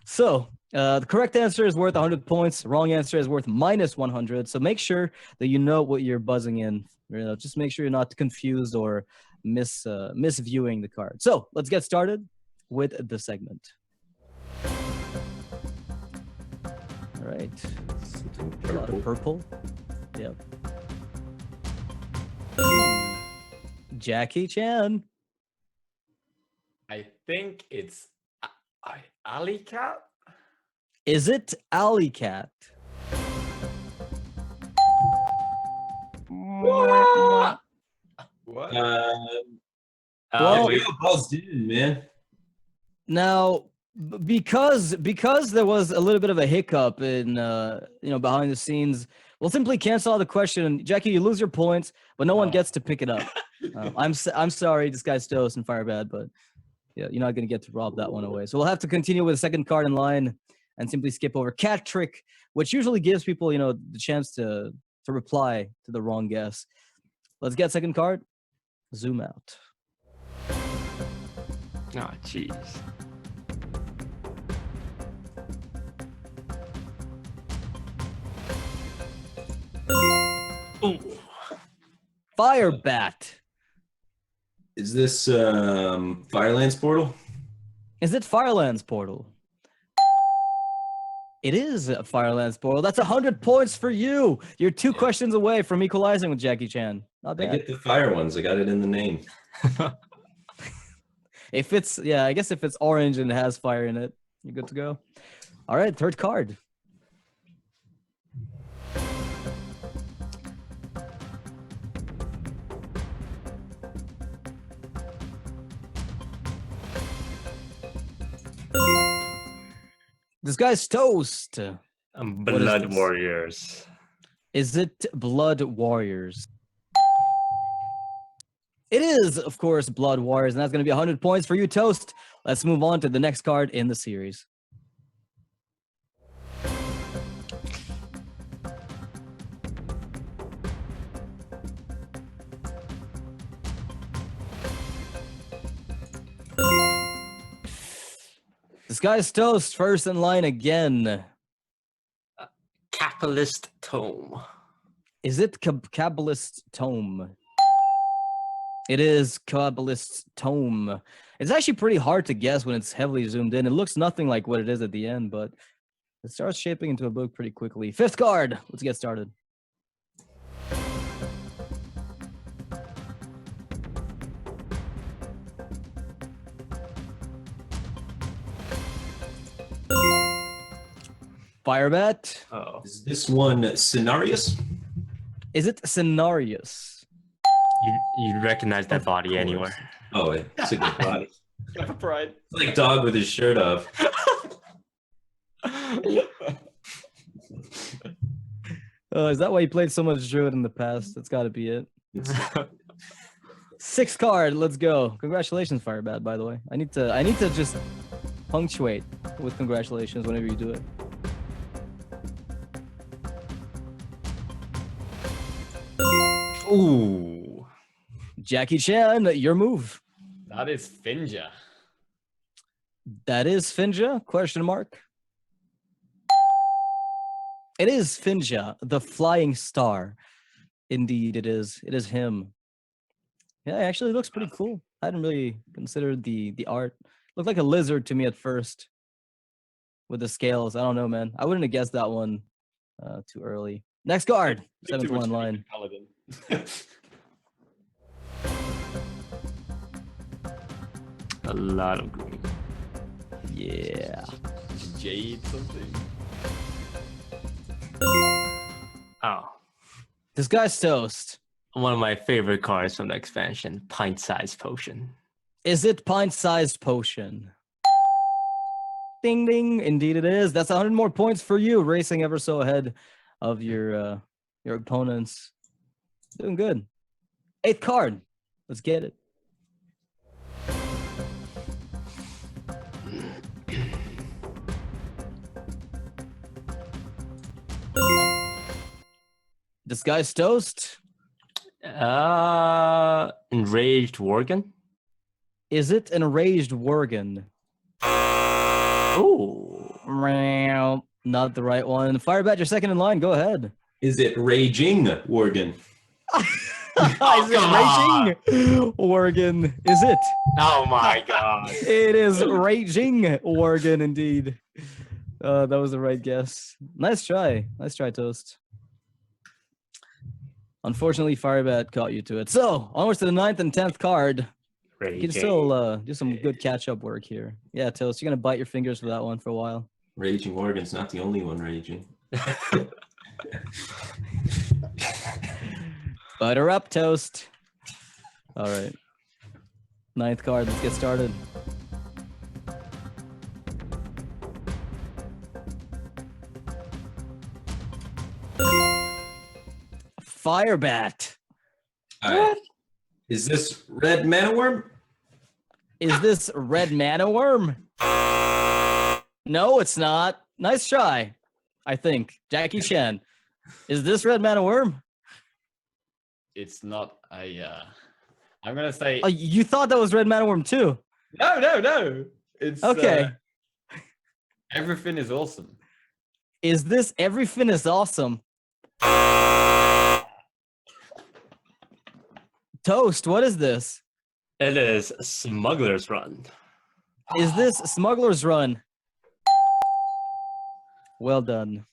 So the correct answer is worth 100 points. Wrong answer is worth minus 100. So make sure that you know what you're buzzing in. You know, just make sure you're not confused or misviewing the card. So let's get started with the segment. All right. A lot of purple. Yep. Jackie Chan. I think it's Alley Cat. Is it Alley Cat? What? Well- we got balls in, man. Now, because there was a little bit of a hiccup in behind the scenes, we'll simply cancel the question. Jackie, you lose your points, but no one gets to pick it up. I'm sorry, DisguisedToast and Firebat, but yeah, you're not gonna get to rob that one away. So we'll have to continue with the second card in line and simply skip over Cat Trick, which usually gives people the chance to reply to the wrong guess. Let's get second card. Zoom out. Oh, jeez. Firebat. Is this Firelands Portal? Is it Firelands Portal? It is a Firelands Portal. That's 100 points for you. You're 2 questions away from equalizing with Jackie Chan. Not I bad. get the fire ones. I got it in the name. If it's I guess if it's orange and it has fire in it, you're good to go. All right, third card. DisguisedToast. What is Blood this? Warriors. Is it Blood Warriors? It is, of course, Blood Warriors, and that's going to be 100 points for you, Toast. Let's move on to the next card in the series. DisguisedToast, first in line again. Capitalist Tome. Is it Kabbalist Tome? It is Kabbalist Tome. It's actually pretty hard to guess when it's heavily zoomed in. It looks nothing like what it is at the end, but it starts shaping into a book pretty quickly. Fifth card. Let's get started. Firebat. Oh. Is this one Scenarius? Is it Scenarius? You'd recognize that body course. anywhere. Oh, it's a good body. Pride. It's like dog with his shirt off. Is that why you played so much Druid in the past? That's got to be it. Sixth card. Let's go. Congratulations, Firebat. By the way, I need to just punctuate with congratulations whenever you do it. Ooh. Jackie Chan, your move. That is Finja. That is Finja? Question mark. It is Finja, the flying star. Indeed, it is. It is him. Yeah, it actually looks pretty cool. I hadn't really considered the art. Looked like a lizard to me at first with the scales. I don't know, man. I wouldn't have guessed that one too early. Next card. Seventh one line. A lot of green. Yeah. Jade something. Oh, DisguisedToast. one of my favorite cards from the expansion, Pint-Sized Potion. Is it pint-sized potion? Ding ding. Indeed it is. That's 100 more points for you, racing ever so ahead of your opponents. Doing good. 8th card. Let's get it. DisguisedToast. Enraged Worgen. Is it an enraged Worgen? Oh, Meow. Not the right one. Firebat, you're second in line. Go ahead. Is it Raging Worgen? Is it raging Worgen? Is it? oh my God! It is raging Worgen indeed. That was the right guess. Nice try. Nice try, Toast. Unfortunately, Firebat caught you to it. So, onwards to the 9th and 10th card. You can still do some good catch-up work here. Yeah, Toast, you're going to bite your fingers for that one for a while. Raging Worgen's not the only one raging. Butter up, Toast. All right. 9th card, let's get started. Firebat. All right. Is this Red Mana Worm? Is this Red Mana Worm? No, it's not. Nice try, I think. j4ckieChan. Is this Red Mana Worm? It's not a. I'm gonna say. Oh, you thought that was Red Mana Worm too? No. It's Okay. Everything is awesome. Is this Everything is Awesome? Toast, what is this? It is Smuggler's Run. Is this Smuggler's Run? Well done.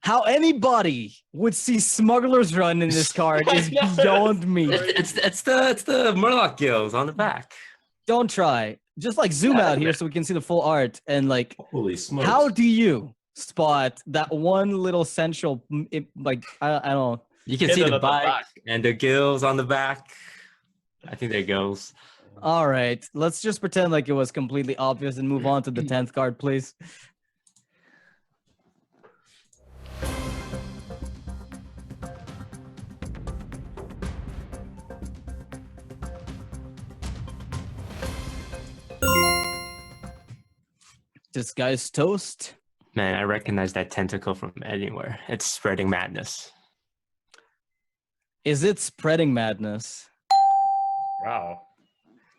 How anybody would see Smuggler's Run in this card is beyond me. It's the Murloc Gills on the back. Don't try. Just like zoom out here so we can see the full art and like Holy smokes. how do you spot that one little central like I don't know. You can Hit see it the at the bike back. and the gills on the back. I think they're gills. All right, let's just pretend like it was completely obvious and move on to the 10th card, please. DisguisedToast. Man, I recognize that tentacle from anywhere. It's Spreading Madness. Is it Spreading Madness? Wow.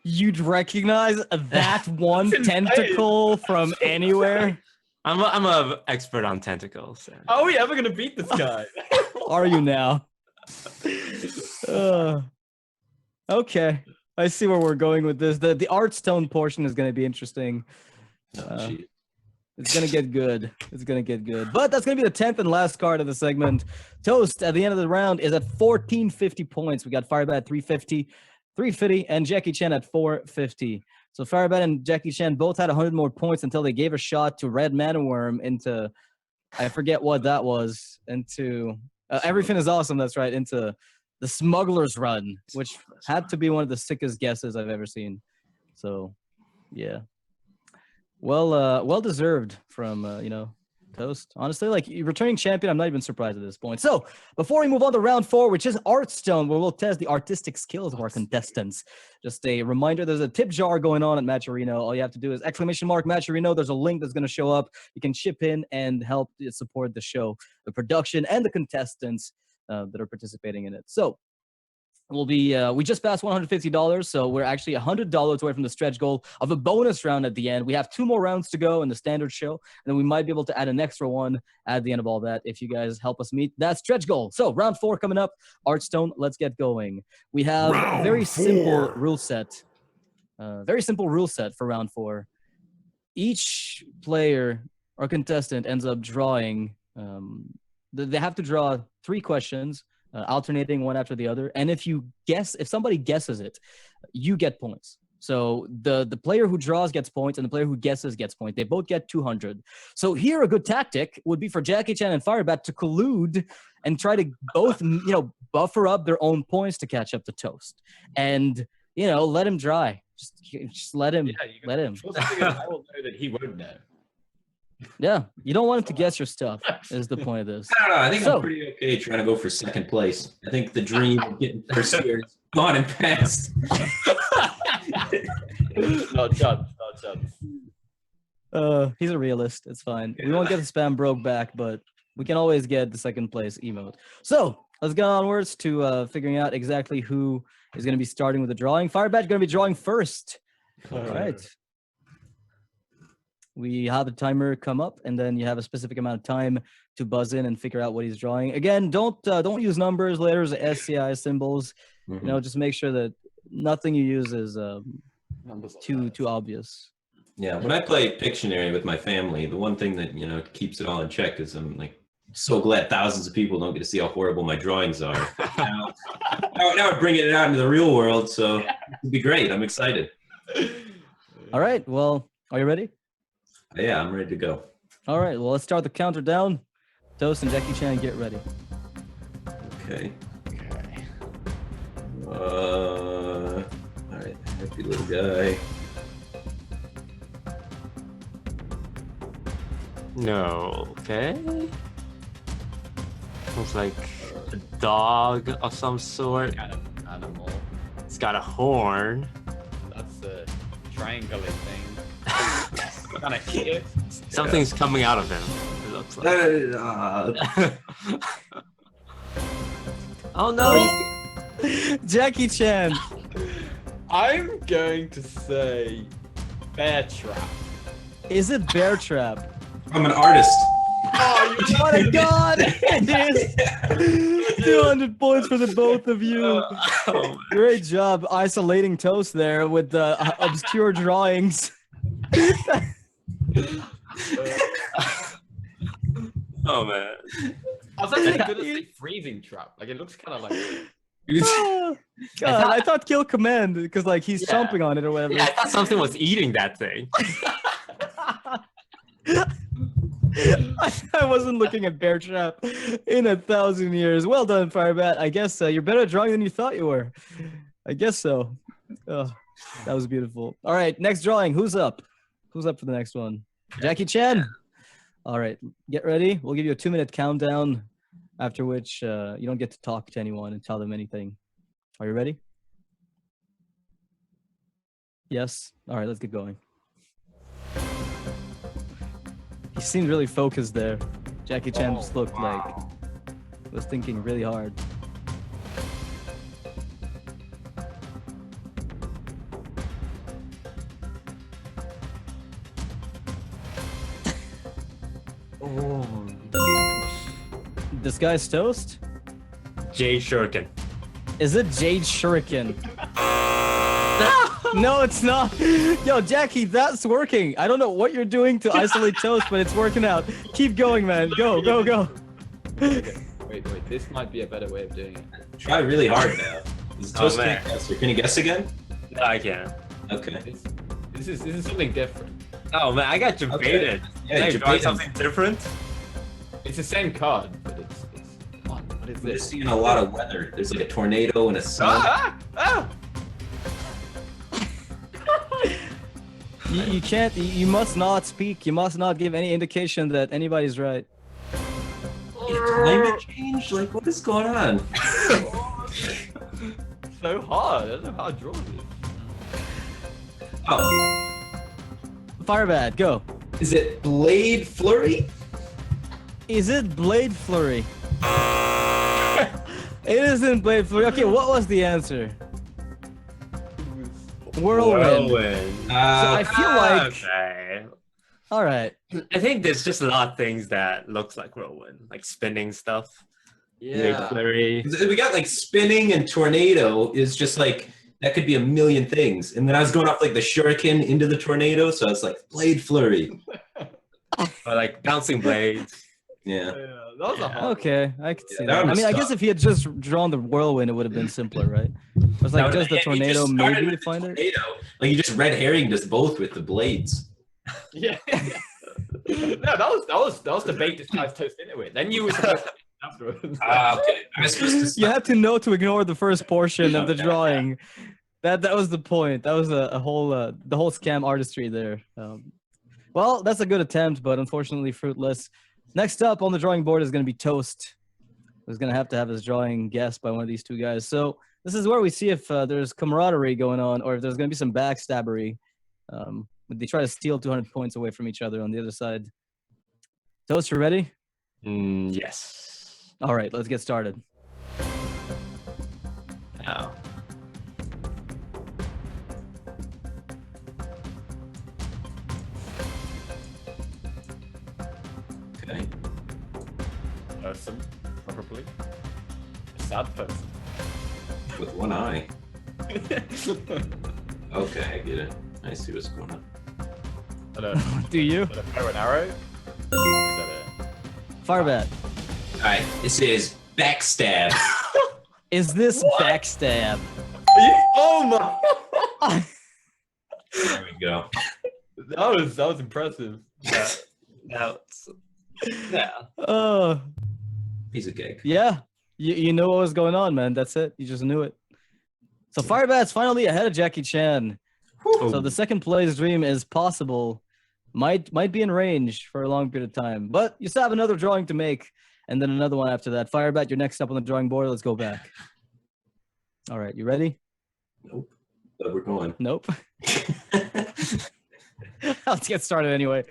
You'd recognize that one tentacle from anywhere? I'm a expert on tentacles. How are we ever gonna beat this guy? Are you now? Okay. I see where we're going with this. The art stone portion is going to be interesting. Shit. It's going to get good. It's going to get good. But that's going to be the 10th and last card of the segment. Toast at the end of the round is at 1450 points. We got Firebat at 350, and j4ckieChan at 450. So Firebat and j4ckieChan both had 100 more points until they gave a shot to Red Mana Worm into, I forget what that was, into Everything is Awesome. That's right, into the Smuggler's Run, which had to be one of the sickest guesses I've ever seen. So, yeah. Well deserved from, Toast. Honestly, like, returning champion, I'm not even surprised at this point. So, before we move on to round 4, which is Artstone, where we'll test the artistic skills of our contestants. Just a reminder, there's a tip jar going on at Matcherino. All you have to do is ! Matcherino. There's a link that's going to show up. You can chip in and help support the show, the production, and the contestants that are participating in it. So, we'll be we just passed $150, so we're actually $100 away from the stretch goal of a bonus round at the end. We have 2 more rounds to go in the standard show, and then we might be able to add an extra one at the end of all that if you guys help us meet that stretch goal. So round 4 coming up. Artstone, let's get going. We have a very simple rule set. Very simple rule set for round 4. Each player or contestant ends up drawing. They have to draw 3 questions. Alternating one after the other, and if somebody guesses it, you get points. So the player who draws gets points, and the player who guesses gets points. They both get 200. So here, a good tactic would be for JackieChan and Firebat to collude and try to both, buffer up their own points to catch up to Toast, and let him dry. Just let him. Let him. I will know that he won't know. Yeah, you don't want him to guess your stuff. Is the point of this? I don't know. I think I'm pretty okay trying to go for second place. I think the dream of getting first here is gone and past. Not chance. He's a realist. It's fine. We won't get the spam broke back, but we can always get the second place emote. So let's get onwards to figuring out exactly who is going to be starting with the drawing. Firebat's going to be drawing first. All right. We have the timer come up, and then you have a specific amount of time to buzz in and figure out what he's drawing. Again, don't use numbers, letters, SCI symbols. Just make sure that nothing you use is too obvious. Yeah, when I play Pictionary with my family, the one thing that keeps it all in check is I'm like so glad thousands of people don't get to see how horrible my drawings are. now we're bringing it out into the real world, so it'll be great. I'm excited. All right, well, are you ready? Yeah, I'm ready to go. All right, well, let's start the counter down. Toast and JackieChan, get ready. Okay. All right, happy little guy. No, okay. Looks like a dog of some sort. Kind of animal. It's got a horn. That's a triangle thing. Kind of cute. Something's coming out of him, it looks like. Oh no! JackieChan. I'm going to say bear trap. Is it bear trap? I'm an artist. Oh, you Oh my god! It is 200 points for the both of you. Great job isolating Toast there with the obscure drawings. Oh man. I was actually gonna say freezing trap. Like it looks kind of like. Oh, God, I thought kill command because he's chomping on it or whatever. Yeah, I thought something was eating that thing. I wasn't looking at bear trap in 1,000 years. Well done, Firebat. I guess you're better at drawing than you thought you were. I guess so. Oh, that was beautiful. All right, next drawing. Who's up? Who's up for the next one? JackieChan. All right, get ready. We'll give you a 2-minute countdown, after which you don't get to talk to anyone and tell them anything. Are you ready? Yes? All right, let's get going. He seemed really focused there. JackieChan just looked like was thinking really hard. DisguisedToast? J4ckieChan. Is it Jade Shuriken? No, it's not. Yo, Jackie, that's working. I don't know what you're doing to isolate Toast, but it's working out. Keep going, man. Go, go, go. Wait. This might be a better way of doing it. Try really hard now. Toast can't guess. Can you guess again? No, I can't. Okay. This is something different. Oh man, I got debated. Yeah, Hey, debated. try something different. It's the same card, but it's come on, what is We're this? seeing a lot of weather. There's like a tornado and a sun. Ah! You can't, you must not speak. You must not give any indication that anybody's right. Climate change? Like, what is going on? So hard. I don't know how to draw this. Oh, Firebat, go. is it Blade Flurry? Is it Blade Flurry? It isn't Blade Flurry. Okay, what was the answer? Whirlwind. So I feel like. Okay. All right. I think there's just a lot of things that looks like whirlwind, like spinning stuff. Yeah. Flurry. We got like spinning and tornado is just like, that could be a million things. And then I was going off like the shuriken into the tornado, so I was like, Blade Flurry. Or like bouncing blades. Yeah. That was a hard Okay, I could see that that. one I mean, was I guess tough. if he had just drawn the whirlwind, it would have been simpler, right? It was like Now, just the he tornado, just started maybe with you the find it. tornado. Like, you just red herringed us both with the blades. Yeah. No, that was the bait Disguised Toast into it. Then you were supposed to afterwards. Okay. I was supposed to You stop. had to know to ignore the first portion of the Okay. drawing. That was the point. That was the whole scam artistry there. Well, that's a good attempt, but unfortunately fruitless. Next up on the drawing board is going to be Toast. Who's going to have his drawing guessed by one of these two guys. So this is where we see if there's camaraderie going on or if there's going to be some backstabbery. They try to steal 200 points away from each other on the other side. Toast, you ready? Yes. All right, let's get started. Oh. Okay. Person, probably. A sad person. With one eye. Okay, I get it. I see what's going on. Do you? Is that a bow and arrow? Is that it? Firebat. All right, this is backstab. Is this backstab? Oh my! There we go. That was impressive. Yeah. Yeah. Oh, Piece of cake. yeah. You know what was going on, man. That's it. You just knew it. So Firebat's finally ahead of Jackie Chan. So the second place dream is possible. Might be in range for a long period of time. But you still have another drawing to make. And then another one after that. Firebat, you're next up on the drawing board. Let's go back. All right, you ready? Nope. But we're going. Nope. Let's get started anyway.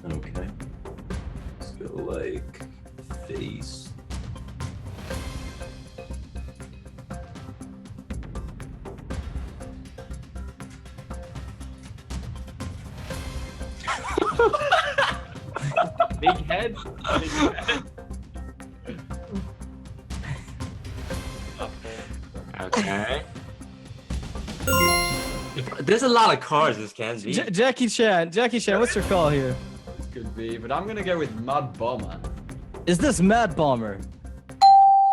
Okay. Let's go like face. Big head. Big head. Okay. There's a lot of cards this can be. Jackie Chan, what's your call here? This could be, but I'm gonna go with Mud Bomber. Is this Mad Bomber?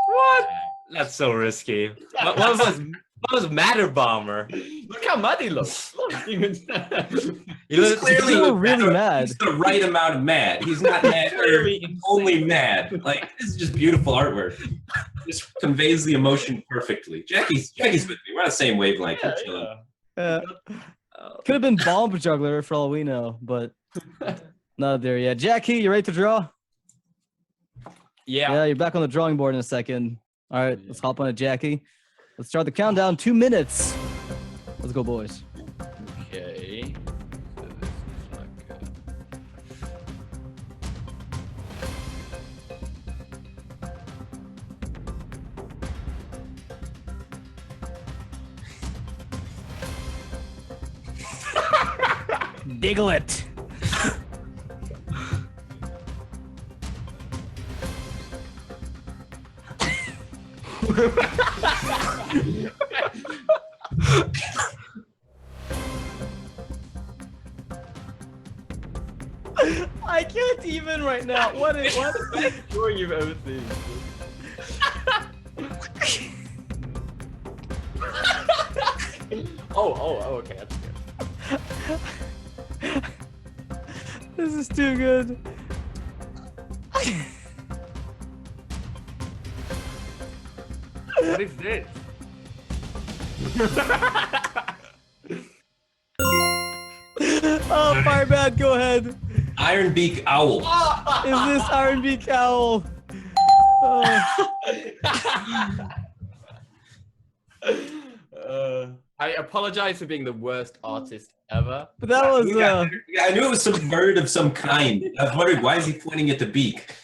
What? That's so risky. What was Matter Bomber? Look how mad he looks. Look, You He's look- clearly You were really mad. He's the right amount of mad. He's not mad. Clearly He's only mad. Like, this is just beautiful artwork. Just conveys the emotion perfectly. Jackie's with me. We're on the same wavelength. We're chilling. Could have been Bomb Juggler for all we know, but not there yet. Jackie, you ready to draw? Yeah, you're back on the drawing board in a second. All right, let's hop on it, Jackie. Let's start the countdown. 2 minutes. Let's go, boys. Okay. So this is like Diggle it. I can't even right now. What is what? sure you've ever seen. Okay, that's good. This is too good. What is this? Oh, Firebat, go ahead. Iron Beak Owl. Is this Iron Beak Owl? Oh. I apologize for being the worst artist ever. But that was I knew it was some bird of some kind. I was wondering, why is he pointing at the beak?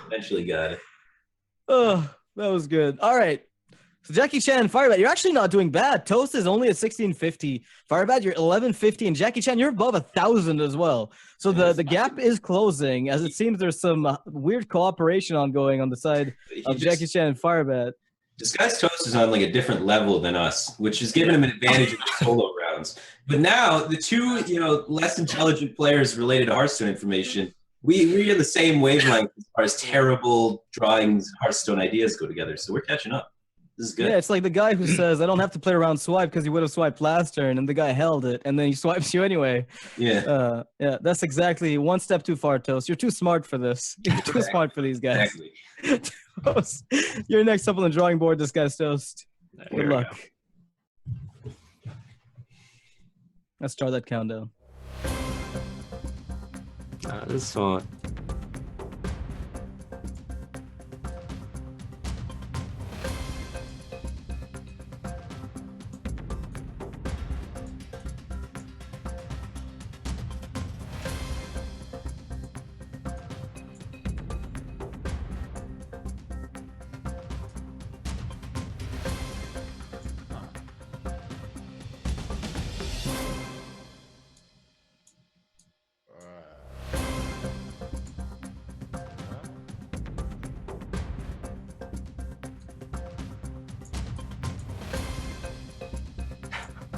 Eventually got it. that was good. All right. So Jackie Chan and Firebat, you're actually not doing bad. Toast is only at 1650. Firebat, you're 1150, and Jackie Chan, you're above 1,000 as well. So the gap is closing, as it seems there's some weird cooperation ongoing on the side of Jackie Chan and Firebat. Disguised Toast is on like a different level than us, which is giving him an advantage in the solo round. rounds. But now the two, less intelligent players related to Hearthstone information, we're in the same wavelength as far as terrible drawings, Hearthstone ideas go together. So we're catching up. This is good. Yeah, it's like the guy who says, I don't have to play around swipe because he would have swiped last turn, and the guy held it, and then he swipes you anyway. Yeah. Yeah, that's exactly one step too far, Toast. You're too smart for this. You're too smart for these guys. Exactly. Toast, you're next up on the drawing board, DisguisedToast. Good luck. Let's start that countdown. This one.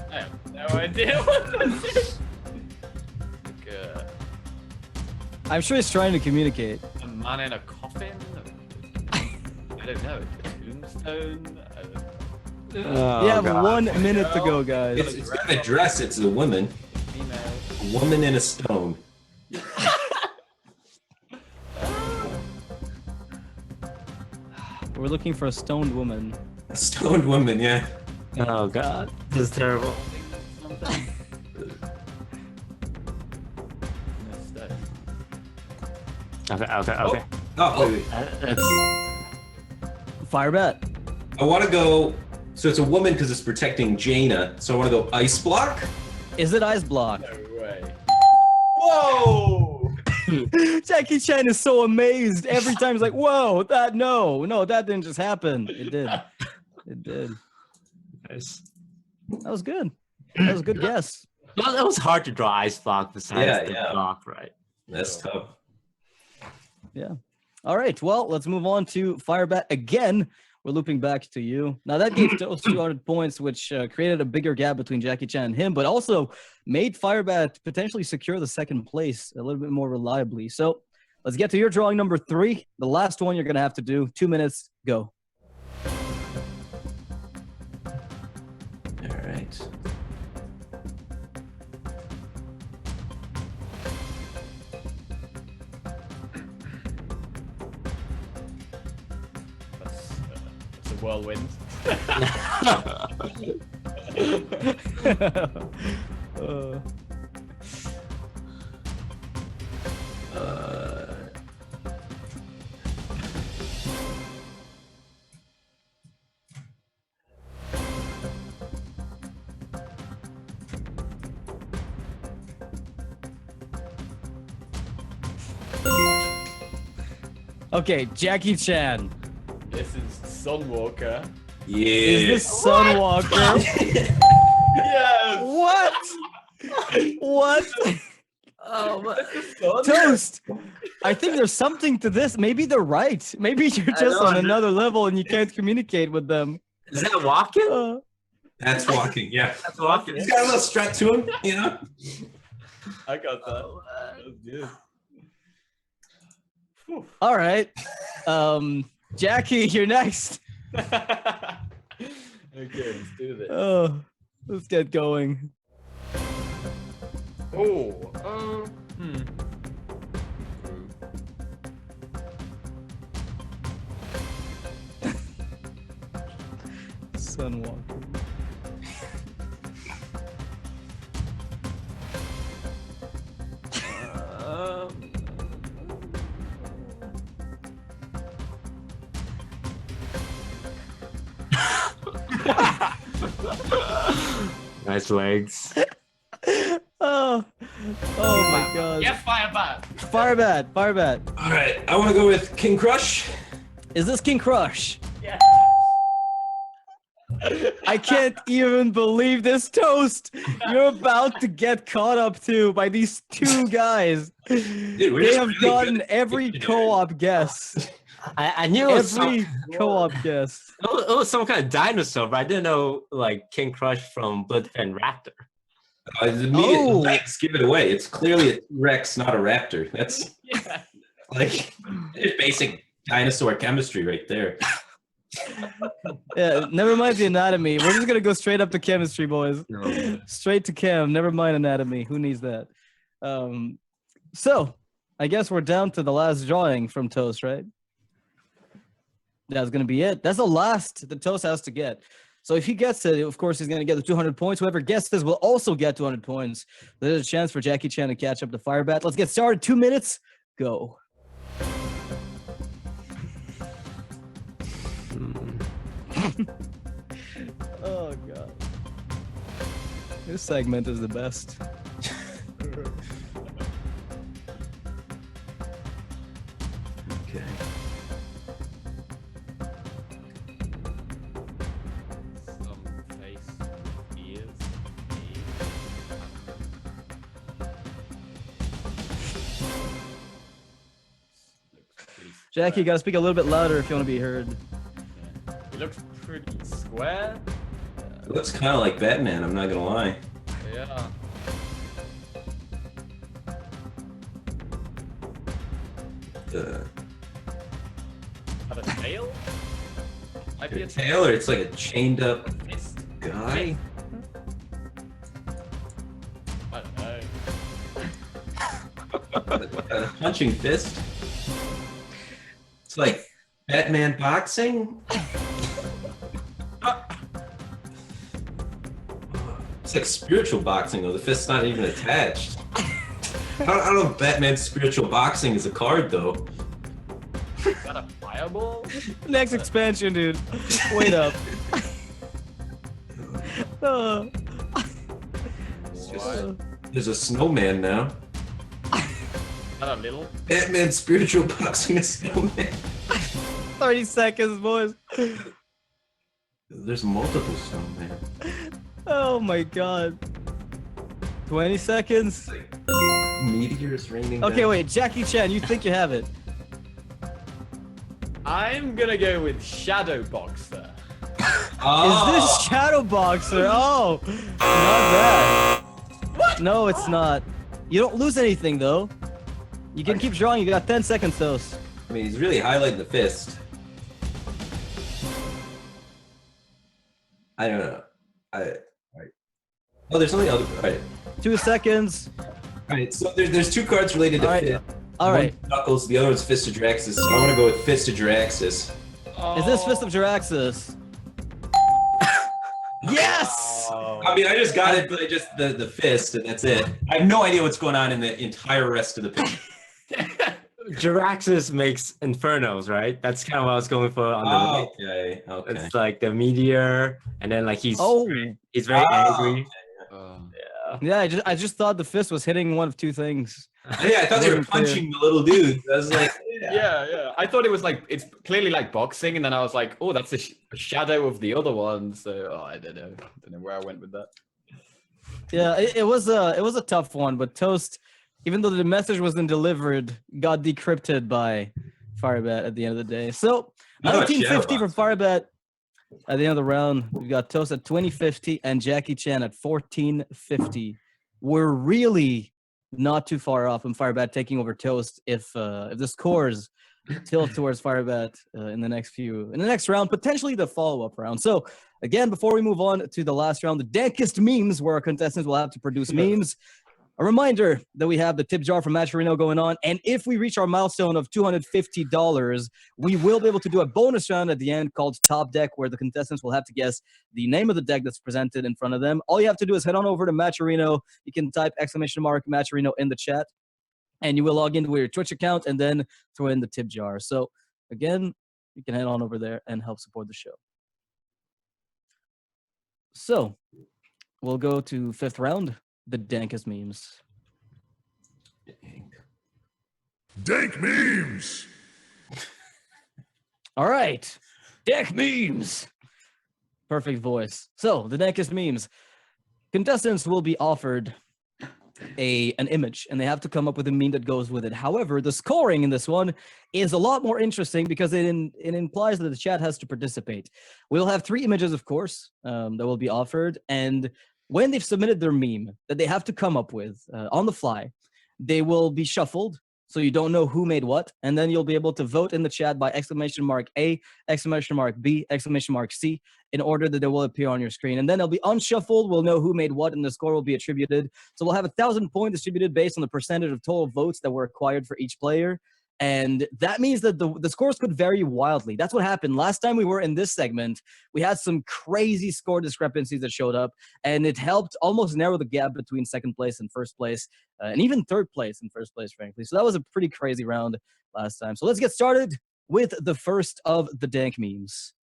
I have no idea what this is. Like, I'm sure he's trying to communicate. a man in a coffin? I don't know. A tombstone? You have 1 minute to go, guys. It's got a dress. It's a woman. Female. A woman in a stone. We're looking for a stoned woman. A stoned woman, yeah. Oh god, this is terrible. Something. Okay. Oh, wait. It's Firebat. I want to go. So it's a woman because it's protecting Jaina. So I want to go ice block. Is it ice block? No way. Whoa! Jackie Chan is so amazed every time. He's like, "Whoa, no, that didn't just happen. It did. It did. nice. That was good. That was a good guess." Well, it was hard to draw ice block besides the Yeah. block, right? That's tough. Yeah. All right. Well, let's move on to Firebat again. We're looping back to you. Now, that gave Toast 200 points, which created a bigger gap between Jackie Chan and him, but also made Firebat potentially secure the second place a little bit more reliably. So let's get to your drawing number 3. The last one you're going to have to do. 2 minutes, go. All right. That's a whirlwind. Okay, Jackie Chan. This is Sunwalker. Yeah. Is this Sunwalker? Yes! What? What? Oh, Toast! I think there's something to this. Maybe they're right. Maybe you're just know, on I know. another level and you can't communicate with them. is that walking? That's walking. Yeah. That's walking. He's got a little strut to him, you know. I got that. That was good. Whew. All right. Jackie, you're next. Okay, let's do this. Oh, let's get going. Oh, Sunwalker. Nice legs. Oh my God. yeah, Firebat. Firebat. All right. I want to go with King Crush. Is this King Crush? Yeah. I can't even believe this, Toast. You're about to get caught up too by these two guys. Dude, we're They just have really gotten good at every picking it. co-op guess. I knew it was, Every co-op guess. it was some kind of dinosaur, but I didn't know like King Crush from Blood and Raptor. The media Oh. legs give it away. It's clearly a T-Rex, not a raptor. That's Yeah. like it's basic dinosaur chemistry right there. Yeah, never mind the anatomy. We're just gonna go straight up to chemistry, boys. Straight to chem. Never mind anatomy. Who needs that? So I guess we're down to the last drawing from Toast, right? That's gonna be it. That's the last that Toast has to get. So if he gets it, of course, he's gonna get the 200 points. Whoever gets this will also get 200 points. There's a chance for J4ckieChan to catch up to Firebat. Let's get started. 2 minutes. Go. Oh god. This segment is the best. Okay. Some face, ears, Jackie, you gotta speak a little bit louder if you want to be heard. He looks pretty square. It looks kind of like Batman. I'm not gonna lie. Yeah. Have a tail? Might be A a tail, or it's like a chained up fist. guy. I don't know. A punching fist. It's like Batman boxing. It's like spiritual boxing, though. The fist's not even attached. I don't know if Batman's spiritual boxing is a card, though. Is that a fireball? Next expansion, dude. Wait up. What? There's a snowman now. Is that a little? Batman spiritual boxing a snowman. 30 seconds, boys. There's multiple snowmen. Oh my god. 20 seconds. Meteors raining Okay, down. wait. J4ckieChan, you think you have it? I'm gonna go with Shadow Boxer. Oh. Is this Shadow Boxer? Oh, not bad. What? No, it's not. You don't lose anything, though. You can keep drawing. You got 10 seconds, though. I mean, he's really highlighting the fist. I don't know. Alright. Oh, there's only other. Alright. 2 seconds. Alright, so there's two cards related to Alright. fist. All right. One's Knuckles, the other one's Fist of Jiraxis. So I want to go with Fist of Jiraxis. Is this Fist of Jiraxis? Yes! Oh. I mean, I just got it, but I just the fist, and that's it. I have no idea what's going on in the entire rest of the picture. Jiraxis makes Infernos, right? That's kind of what I was going for on the right. Okay, okay. It's like the meteor, and then like he's Oh, very angry. yeah. I just thought the fist was hitting one of two things. Yeah, I thought they were Wasn't clear. punching the little dude. I was like, Yeah. I thought it was like it's clearly like boxing, and then I was like, oh, that's a shadow of the other one. So I don't know where I went with that. Yeah, it was a tough one, but Toast, even though the message wasn't delivered, got decrypted by Firebat at the end of the day. So How about 1950 for Shadowbox? Firebat. At the end of the round, we've got Toast at 2050 and J4ckieChan at 1450. We're really not too far off from Firebat taking over Toast if the scores tilt towards Firebat in the next round, potentially the follow-up round. So again, before we move on to the last round, the dankest memes, where our contestants will have to produce memes. A reminder that we have the tip jar from Matcherino going on, and if we reach our milestone of $250, we will be able to do a bonus round at the end called Top Deck, where the contestants will have to guess the name of the deck that's presented in front of them. All you have to do is head on over to Matcherino. You can type !Matcherino in the chat, and you will log into your Twitch account and then throw in the tip jar. So again, you can head on over there and help support the show. So we'll go to fifth round. The dankest memes. Dank memes! All right. Dank memes. Perfect voice. So, the dankest memes. Contestants will be offered an image, and they have to come up with a meme that goes with it. However, the scoring in this one is a lot more interesting because it implies that the chat has to participate. We'll have 3 images, of course, that will be offered, and when they've submitted their meme that they have to come up with on the fly, they will be shuffled. So you don't know who made what, and then you'll be able to vote in the chat by !A, !B, !C, in order that they will appear on your screen. And then they'll be unshuffled. We'll know who made what, and the score will be attributed. So we'll have 1,000 points distributed based on the percentage of total votes that were acquired for each player. And that means that the scores could vary wildly. That's what happened. Last time we were in this segment, we had some crazy score discrepancies that showed up, and it helped almost narrow the gap between second place and first place, and even third place and first place, frankly. So that was a pretty crazy round last time. So let's get started with the first of the dank memes.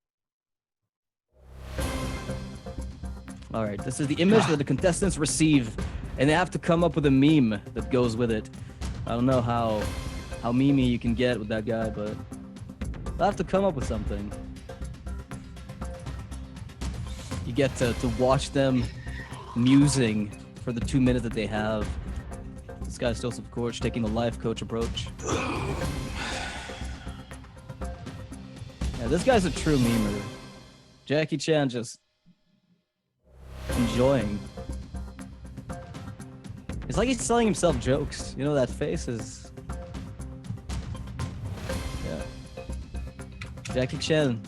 All right, this is the image that the contestants receive, and they have to come up with a meme that goes with it. I don't know how memey you can get with that guy, but I'll have to come up with something. You get to watch them musing for the 2 minutes that they have. This guy's still, of course, taking the life coach approach. Yeah, this guy's a true memer. j4ckieChan just enjoying. It's like he's telling himself jokes. You know, that face is... j4ckieChan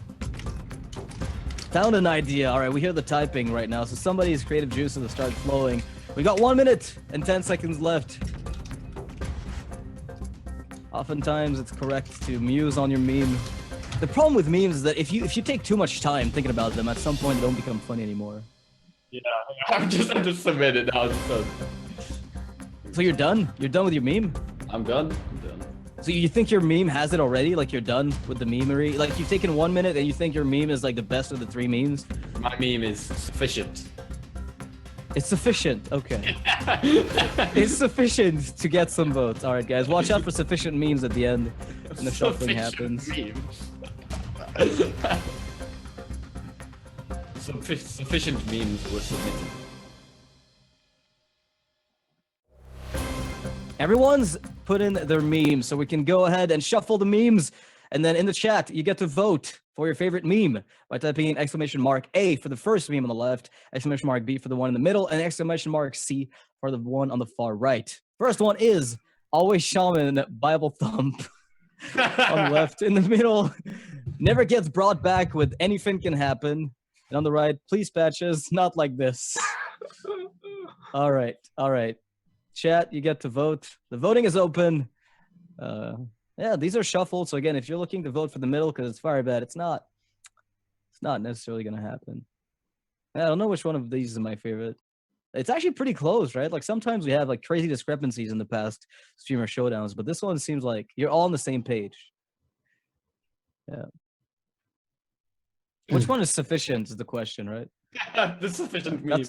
found an idea. All right, we hear the typing right now, so somebody's creative juices have started flowing. We got 1 minute and 10 seconds left. Oftentimes, it's correct to muse on your meme. The problem with memes is that if you take too much time thinking about them, at some point they don't become funny anymore. Yeah, I'm just submitted now. So you're done? You're done with your meme? I'm done. So you think your meme has it already? Like you're done with the memery? Like you've taken 1 minute and you think your meme is like the best of the 3 memes? My meme is sufficient. It's sufficient. Okay. It's sufficient to get some votes. All right, guys. Watch out for sufficient memes at the end when the shuffling happens. Sufficient memes were submitted. Everyone's put in their memes, so we can go ahead and shuffle the memes. And then in the chat, you get to vote for your favorite meme by typing in !A for the first meme on the left, !B for the one in the middle, and !C for the one on the far right. First one is always Chanman Bible thump on the left. In the middle, never gets brought back with anything can happen. And on the right, please patches, not like this. All right. Chat, you get to vote. The voting is open. Yeah, these are shuffled. So again, if you're looking to vote for the middle because it's Firebat, it's not necessarily gonna happen. I don't know which one of these is my favorite. It's actually pretty close, right? Like sometimes we have like crazy discrepancies in the past streamer showdowns, but this one seems like you're all on the same page. Yeah. Which one is sufficient is the question, right? The sufficient meme.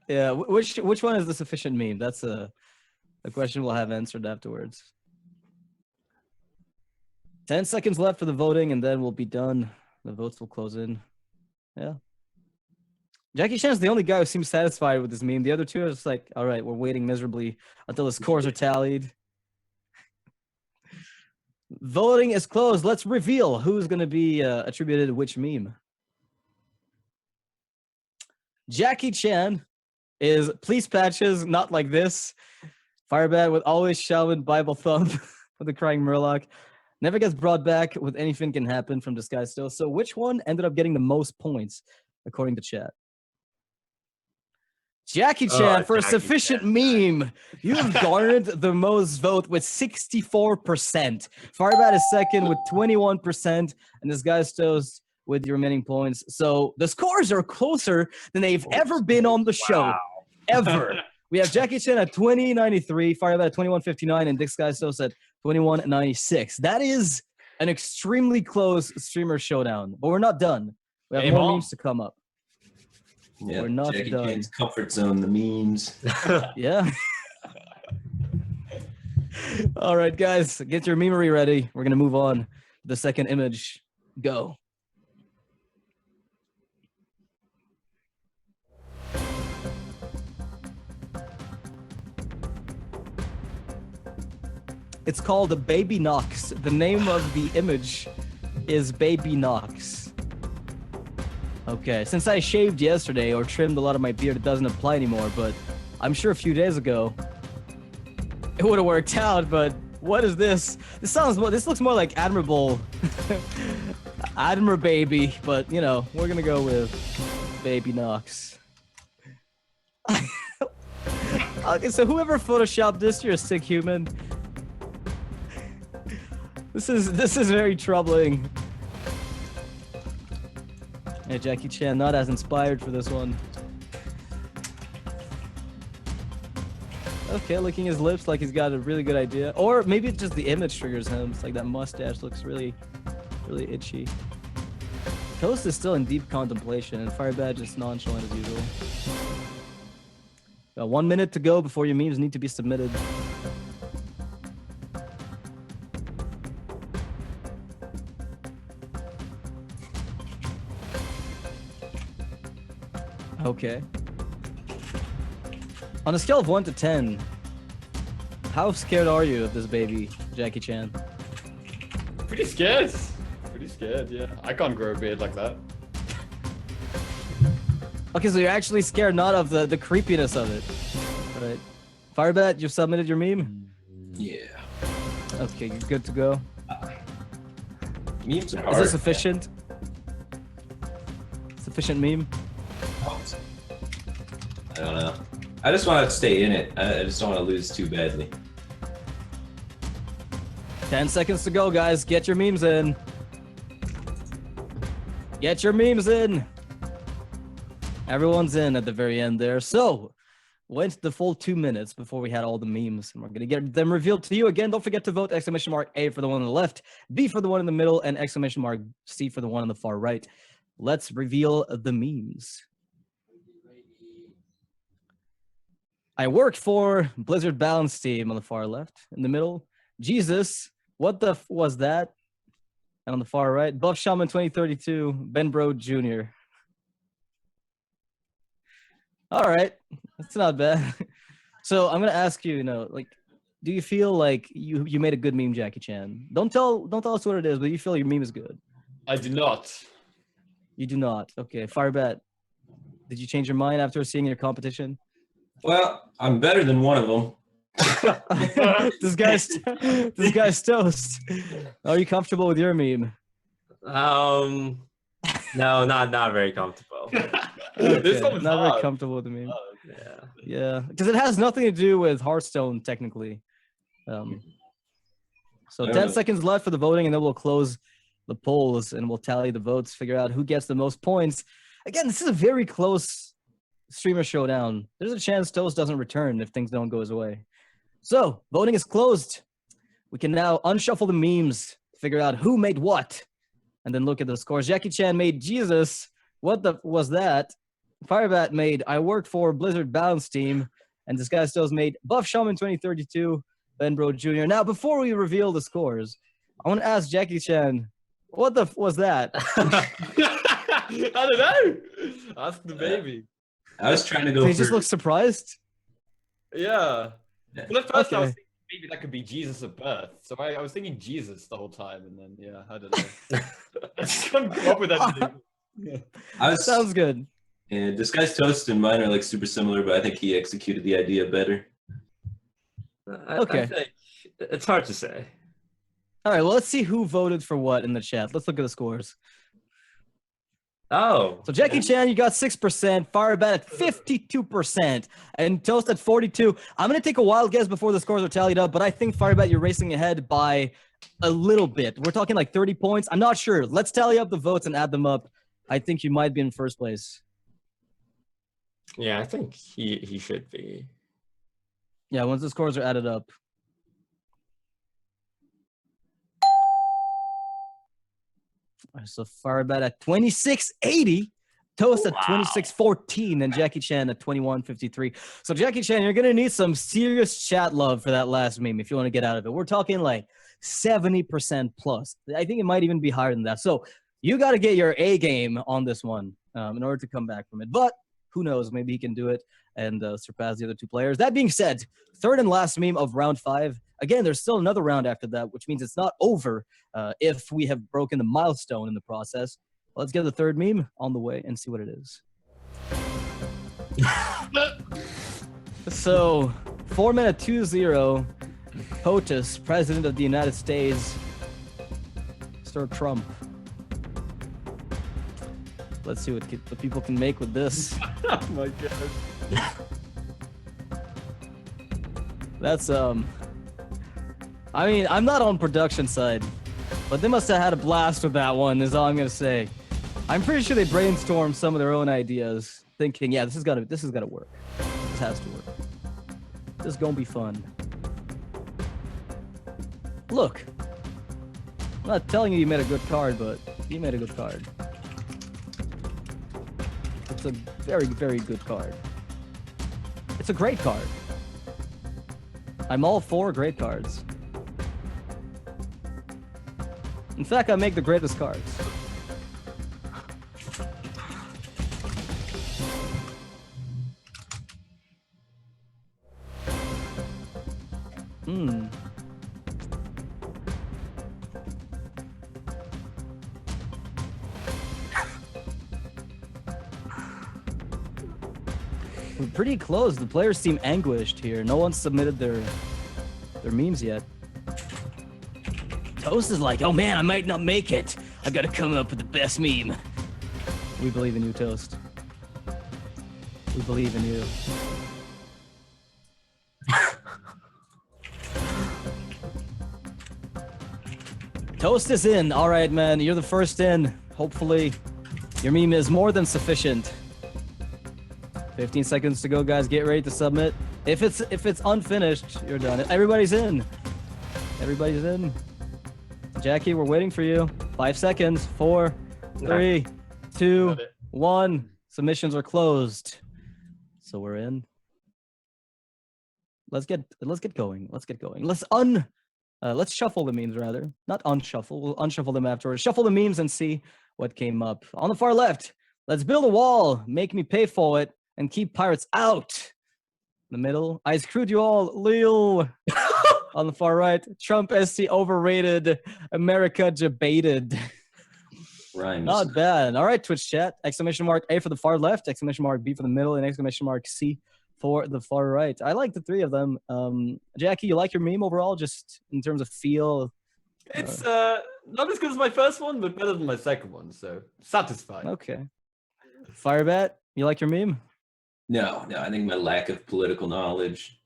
Yeah, which one is the sufficient meme? That's a question we'll have answered afterwards. 10 seconds left for the voting, and then we'll be done. The votes will close in. Yeah. j4ckieChan is the only guy who seems satisfied with this meme. The other two are just like, all right, we're waiting miserably until the scores are tallied. Voting is closed. Let's reveal who's going to be attributed which meme. j4ckieChan is please patches, not like this. Firebat with always Chanman Bible thump for the crying Murloc. Never gets brought back with anything can happen from DisguisedToast. So which one ended up getting the most points according to chat? j4ckieChan for a sufficient meme. You have garnered the most vote with 64%. Firebat is second with 21%, and DisguisedToast with the remaining points. So the scores are closer than they've ever been on the show. Ever. We have j4ckieChan at 2093, Firebat at 2159, and DisguisedToast at 2196. That is an extremely close streamer showdown. But we're not done. We have more memes to come up. Yeah, we're not done. j4ckieChan's comfort zone, the memes. Yeah. All right, guys, get your memery ready. We're gonna move on to the second image. Go. It's called Baby Nox. The name of the image is Baby Nox. Okay, since I shaved yesterday or trimmed a lot of my beard, it doesn't apply anymore, but I'm sure a few days ago it would have worked out, but what is this? This looks more like Admirable Admiral Baby, but you know, we're gonna go with Baby Nox. Okay, so whoever photoshopped this, you're a sick human. This is very troubling. Yeah, Jackie Chan not as inspired for this one. Okay, licking his lips like he's got a really good idea. Or maybe it's just the image triggers him. It's like that mustache looks really itchy. Toast is still in deep contemplation, and Firebat just nonchalant as usual. Got 1 minute to go before your memes need to be submitted. Okay. On a scale of 1 to 10, how scared are you of this baby, Jackie Chan? Pretty scared. Pretty scared, yeah. I can't grow a beard like that. Okay, so you're actually scared not of the creepiness of it. Alright. Firebat, you've submitted your meme? Yeah. Okay, you're good to go. Memes are Is hard. this sufficient? Sufficient meme? I don't know. I just want to stay in it. I just don't want to lose too badly. 10 seconds to go, guys. Get your memes in. Get your memes in. Everyone's in at the very end there. So, went the full 2 minutes before we had all the memes, and we're gonna get them revealed to you again. Don't forget to vote !A for the one on the left, B for the one in the middle, and !C for the one on the far right. Let's reveal the memes. I work for Blizzard Balance Team on the far left. In the middle, Jesus, what the f was that? And on the far right, Buff Shaman 2032, Ben Bro Jr. All right, that's not bad. So I'm gonna ask you, like, do you feel like you made a good meme, Jackie Chan? Don't tell us what it is, but you feel your meme is good. I do not. You do not. Okay, Firebat, did you change your mind after seeing your competition? Well, I'm better than one of them. This guy's toast. Are you comfortable with your meme? No, not very comfortable. This Okay, one was not very hard. comfortable with the meme. Yeah. Yeah, because it has nothing to do with Hearthstone technically. So I don't 10 know. seconds left for the voting, and then we'll close the polls and we'll tally the votes, figure out who gets the most points. Again, this is a very close streamer showdown. There's a chance Toast doesn't return if things don't go his way. So voting is closed. We can now unshuffle the memes, figure out who made what, and then look at the scores. Jackie Chan made Jesus. What the was that? Firebat made I worked for Blizzard Balance Team, and DisguisedToast made Buff Shaman 2032, Ben Bro Jr. Now, before we reveal the scores, I want to ask Jackie Chan, what the was that? I don't know. Ask the baby. I was trying to go So he for... just looks surprised. Yeah. Well, at first I was Okay. thinking maybe that could be Jesus at birth. So I was thinking Jesus the whole time, and then yeah, I don't know. I just couldn't come up with anything. I was... Sounds good. Yeah, DisguisedToast and mine are like super similar, but I think he executed the idea better. Okay. I think it's hard to say. All right, well, let's see who voted for what in the chat. Let's look at the scores. Oh. So Jackie Chan, you got 6%, Firebat at 52%, and Toast at 42%. I'm going to take a wild guess before the scores are tallied up, but I think Firebat, you're racing ahead by a little bit. We're talking like 30 points. I'm not sure. Let's tally up the votes and add them up. I think you might be in first place. Yeah, I think he should be. Yeah, once the scores are added up. All right, so Firebat at 2680, Toast at 2614, and Jackie Chan at 2153. So Jackie Chan, you're gonna need some serious chat love for that last meme if you want to get out of it. We're talking like 70% plus. I think it might even be higher than that. So you got to get your A game on this one in order to come back from it. But who knows? Maybe he can do it and surpass the other two players. That being said, third and last meme of round 5. Again, there's still another round after that, which means it's not over if we have broken the milestone in the process. Let's get the third meme on the way and see what it is. So, 4minute 20, POTUS, President of the United States, Mr. Trump. Let's see what the people can make with this. Oh my god. That's, I mean, I'm not on production side, but they must have had a blast with that one, is all I'm gonna say. I'm pretty sure they brainstormed some of their own ideas, thinking, yeah, this has gotta work. This has to work. This is gonna be fun. Look. I'm not telling you made a good card, but you made a good card. It's a very, very good card. It's a great card. I'm all for great cards. In fact, I make the greatest cards. We're pretty close. The players seem anguished here. No one's submitted their memes yet. Toast is like, oh man, I might not make it. I gotta come up with the best meme. We believe in you, Toast. We believe in you. Toast is in. All right, man. You're the first in. Hopefully, your meme is more than sufficient. 15 seconds to go, guys. Get ready to submit. If it's unfinished, you're done. Everybody's in. Everybody's in. Jackie, we're waiting for you. 5 seconds. 4, 3, 2, 1. Submissions are closed. So we're in. Let's get going. Let's get going. Let's shuffle the memes rather. Not unshuffle. We'll unshuffle them afterwards. Shuffle the memes and see what came up. On the far left, let's build a wall. Make me pay for it and keep pirates out. In the middle, I screwed you all, Lil. On the far right, Trump SC overrated, America debated. Rhymes. Not bad. All right, Twitch chat. Exclamation mark A for the far left, exclamation mark B for the middle, and exclamation mark C for the far right. I like the three of them. Jackie, you like your meme overall, just in terms of feel? It's not as good as my first one, but better than my second one, so satisfied. Okay. Firebat, you like your meme? No, I think my lack of political knowledge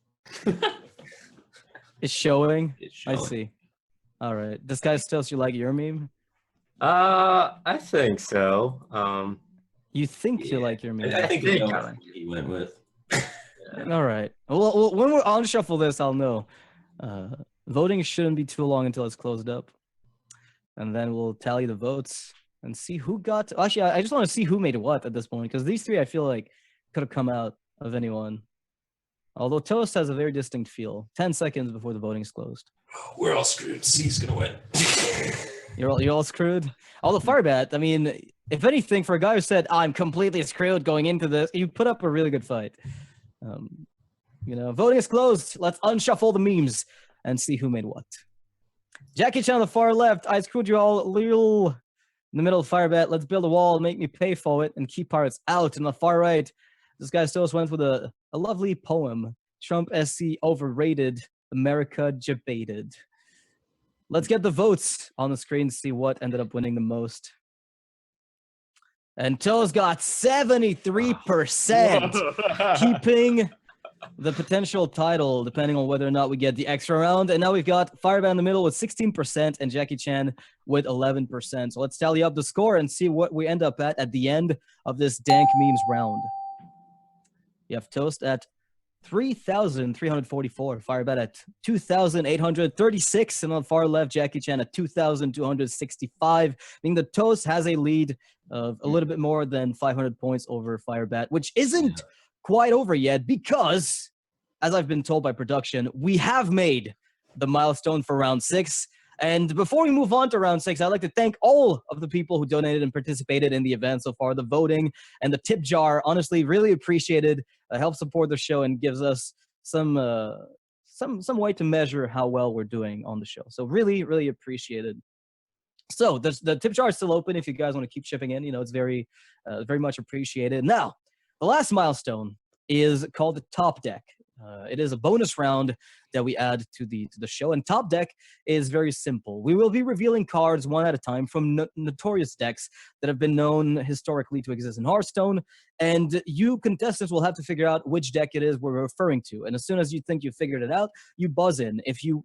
It's showing. is showing. I see. All right. DisguisedToast, you like your meme? I think so. You think you like your meme? I think think you know I what he went with. All right. Well, when we're on shuffle this, I'll know. Voting shouldn't be too long until it's closed up, and then we'll tally the votes and see who got. Actually, I just want to see who made what at this point, because these three I feel like could have come out of anyone. Although Toast has a very distinct feel. 10 seconds before the voting's closed. We're all screwed. C's gonna win. You're all screwed. Although Firebat, I mean, if anything, for a guy who said I'm completely screwed going into this, you put up a really good fight. You know, voting is closed. Let's unshuffle the memes and see who made what. Jackie Chan on the far left. I screwed you all. Lil. In the middle of Firebat. Let's build a wall. Make me pay for it and keep pirates out. In the far right, this guy still went with a lovely poem. Trump SC overrated. America debated. Let's get the votes on the screen to see what ended up winning the most. And Toes got 73%, keeping the potential title, depending on whether or not we get the extra round. And now we've got Firebat in the middle with 16% and Jackie Chan with 11%. So let's tally up the score and see what we end up at the end of this Dank Memes round. You have Toast at 3,344, Firebat at 2,836, and on the far left, Jackie Chan at 2,265, meaning the Toast has a lead of a little bit more than 500 points over Firebat, which isn't quite over yet because, as I've been told by production, we have made the milestone for round 6. And before we move on to round 6, I'd like to thank all of the people who donated and participated in the event so far. The voting and the tip jar, honestly, really appreciated. Helps support the show and gives us some way to measure how well we're doing on the show. So really, really appreciated. So the tip jar is still open if you guys want to keep chipping in. It's very, very much appreciated. Now, the last milestone is called the Top Deck. It is a bonus round that we add to the show. And Top Deck is very simple. We will be revealing cards one at a time from notorious decks that have been known historically to exist in Hearthstone. And you contestants will have to figure out which deck it is we're referring to. And as soon as you think you figured it out, you buzz in. If you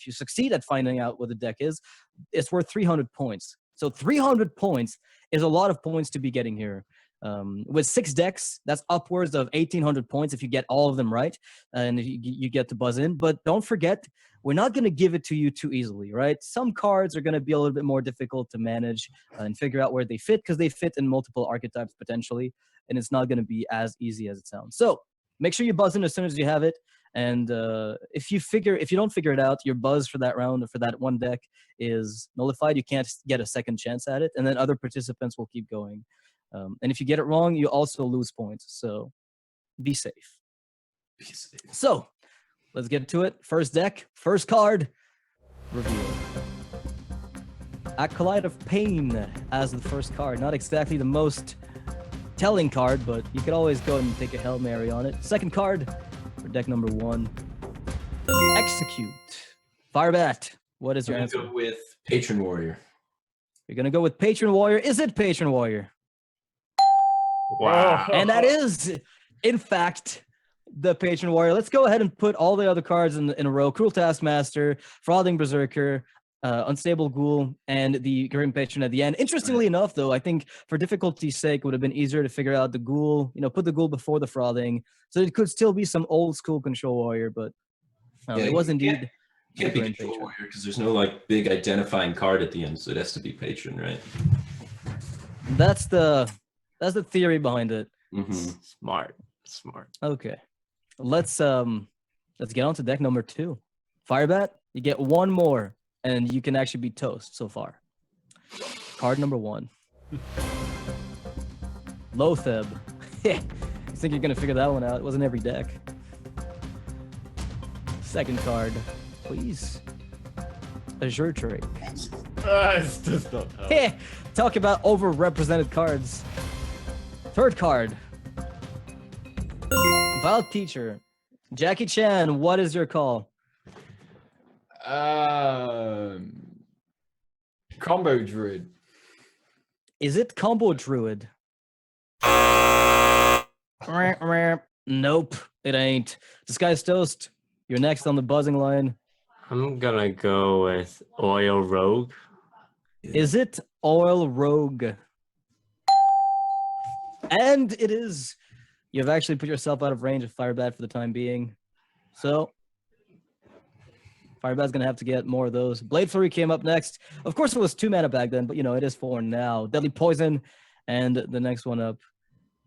succeed at finding out what the deck is, it's worth 300 points. So 300 points is a lot of points to be getting here. With 6 decks, that's upwards of 1,800 points if you get all of them right, and you get to buzz in. But don't forget, we're not going to give it to you too easily, right? Some cards are going to be a little bit more difficult to manage and figure out where they fit, because they fit in multiple archetypes potentially, and it's not going to be as easy as it sounds. So make sure you buzz in as soon as you have it. And if you don't figure it out, your buzz for that round or for that one deck is nullified. You can't get a second chance at it, and then other participants will keep going. And if you get it wrong, you also lose points. So be safe. So let's get to it. First deck, first card, reveal. Acolyte of Pain as the first card. Not exactly the most telling card, but you could always go and take a Hail Mary on it. Second card for deck number 1. Execute. Firebat, what is your answer? Go with Patron Warrior. You're going to go with Patron Warrior. Is it Patron Warrior? Wow. And that is, in fact, the Patron Warrior. Let's go ahead and put all the other cards in a row. Cruel Taskmaster, Frothing Berserker, Unstable Ghoul, and the Grim Patron at the end. Interestingly enough, though, I think for difficulty's sake, it would have been easier to figure out the Ghoul, put the Ghoul before the Frothing. So it could still be some old school Control Warrior, but it was indeed. Can't be Control Warrior because there's no big identifying card at the end, so it has to be Patron, right? That's the theory behind it. Mm-hmm. Smart. Okay. Let's get on to deck number 2. Firebat, you get one more, and you can actually be toast so far. Card number 1. Lotheb. You think you're gonna figure that one out? It wasn't every deck. Second card, please. Azure Drake. It's just not help. Talk about overrepresented cards. Third card. Vile Teacher. Jackie Chan, what is your call? Combo Druid. Is it Combo Druid? Nope, it ain't. DisguisedToast, you're next on the buzzing line. I'm gonna go with Oil Rogue. Is it Oil Rogue? And it is. You've actually put yourself out of range of Firebat for the time being. So Firebat's going to have to get more of those. Blade Flurry came up next. Of course, it was 2 mana back then, but it is 4 now. Deadly Poison. And the next one up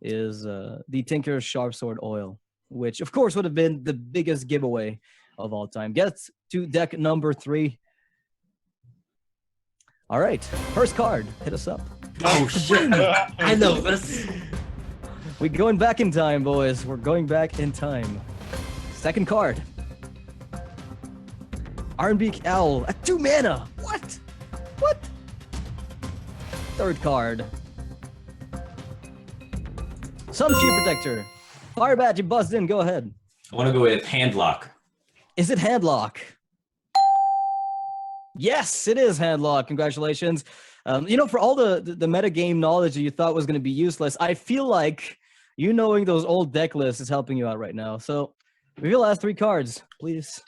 is the Tinker's Sharpsword Oil, which, of course, would have been the biggest giveaway of all time. Gets to deck number 3. All right. First card. Hit us up. Oh, shit. I know this. We're going back in time, boys. We're going back in time. Second card. Ironbeak Owl at 2 mana. What? Third card. Sunshield Protector. Firebat, you buzzed in. Go ahead. I want to go with Handlock. Is it Handlock? Yes, it is Handlock. Congratulations. For all the metagame knowledge that you thought was going to be useless, I feel like you knowing those old deck lists is helping you out right now. So, reveal last 3 cards, please.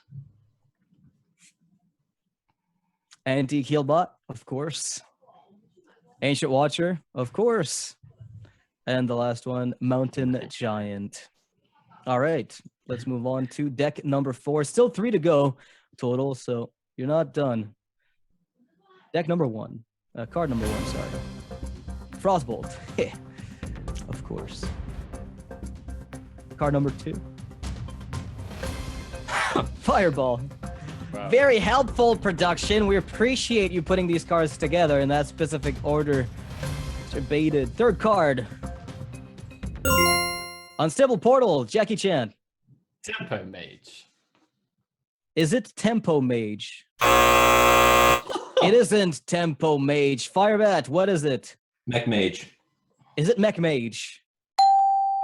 Antique Healbot, of course. Ancient Watcher, of course. And the last one, Mountain Giant. All right, let's move on to deck number 4. Still 3 to go total, so you're not done. Deck number 1. Card number 1, sorry. Frostbolt. Of course. Card number 2. Fireball. Wow. Very helpful production. We appreciate you putting these cards together in that specific order. Mr. Baited. Third card. Unstable Portal. Jackie Chan. Tempo Mage. Is it Tempo Mage? It isn't Tempo Mage. Firebat, what is it? Mech Mage. Is it Mech Mage?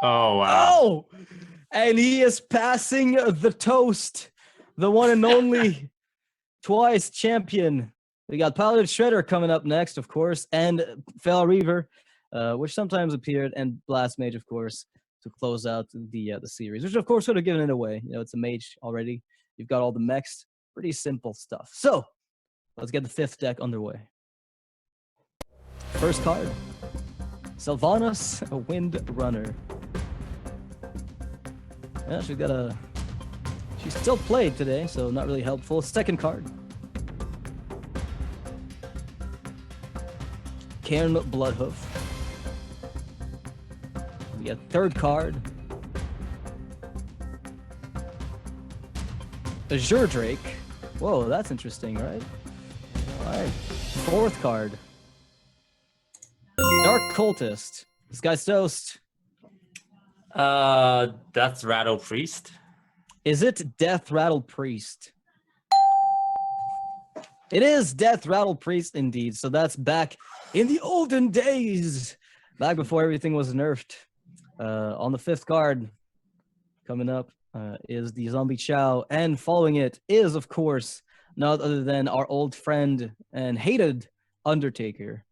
Oh wow. Oh! And he is passing the toast. The one and only twice champion. We got Paladin Shredder coming up next, of course, and Fel Reaver, which sometimes appeared, and Blast Mage, of course, to close out the series, which of course would have given it away. You know, it's a mage already. You've got all the mechs. Pretty simple stuff. So, let's get the 5th deck underway. First card, Sylvanas, a Wind Runner. Yeah, she's still played today, so not really helpful. Second card, Cairn Bloodhoof. We got third card, Azure Drake. Whoa, that's interesting, right? All right. Fourth card, Dark Cultist. DisguisedToast. That's Rattle Priest. Is it Death Rattle Priest? It is Death Rattle Priest indeed. So that's back in the olden days, back before everything was nerfed. On the 5th card, coming up is the Zombie Chow, and following it is, of course, none other than our old friend and hated Undertaker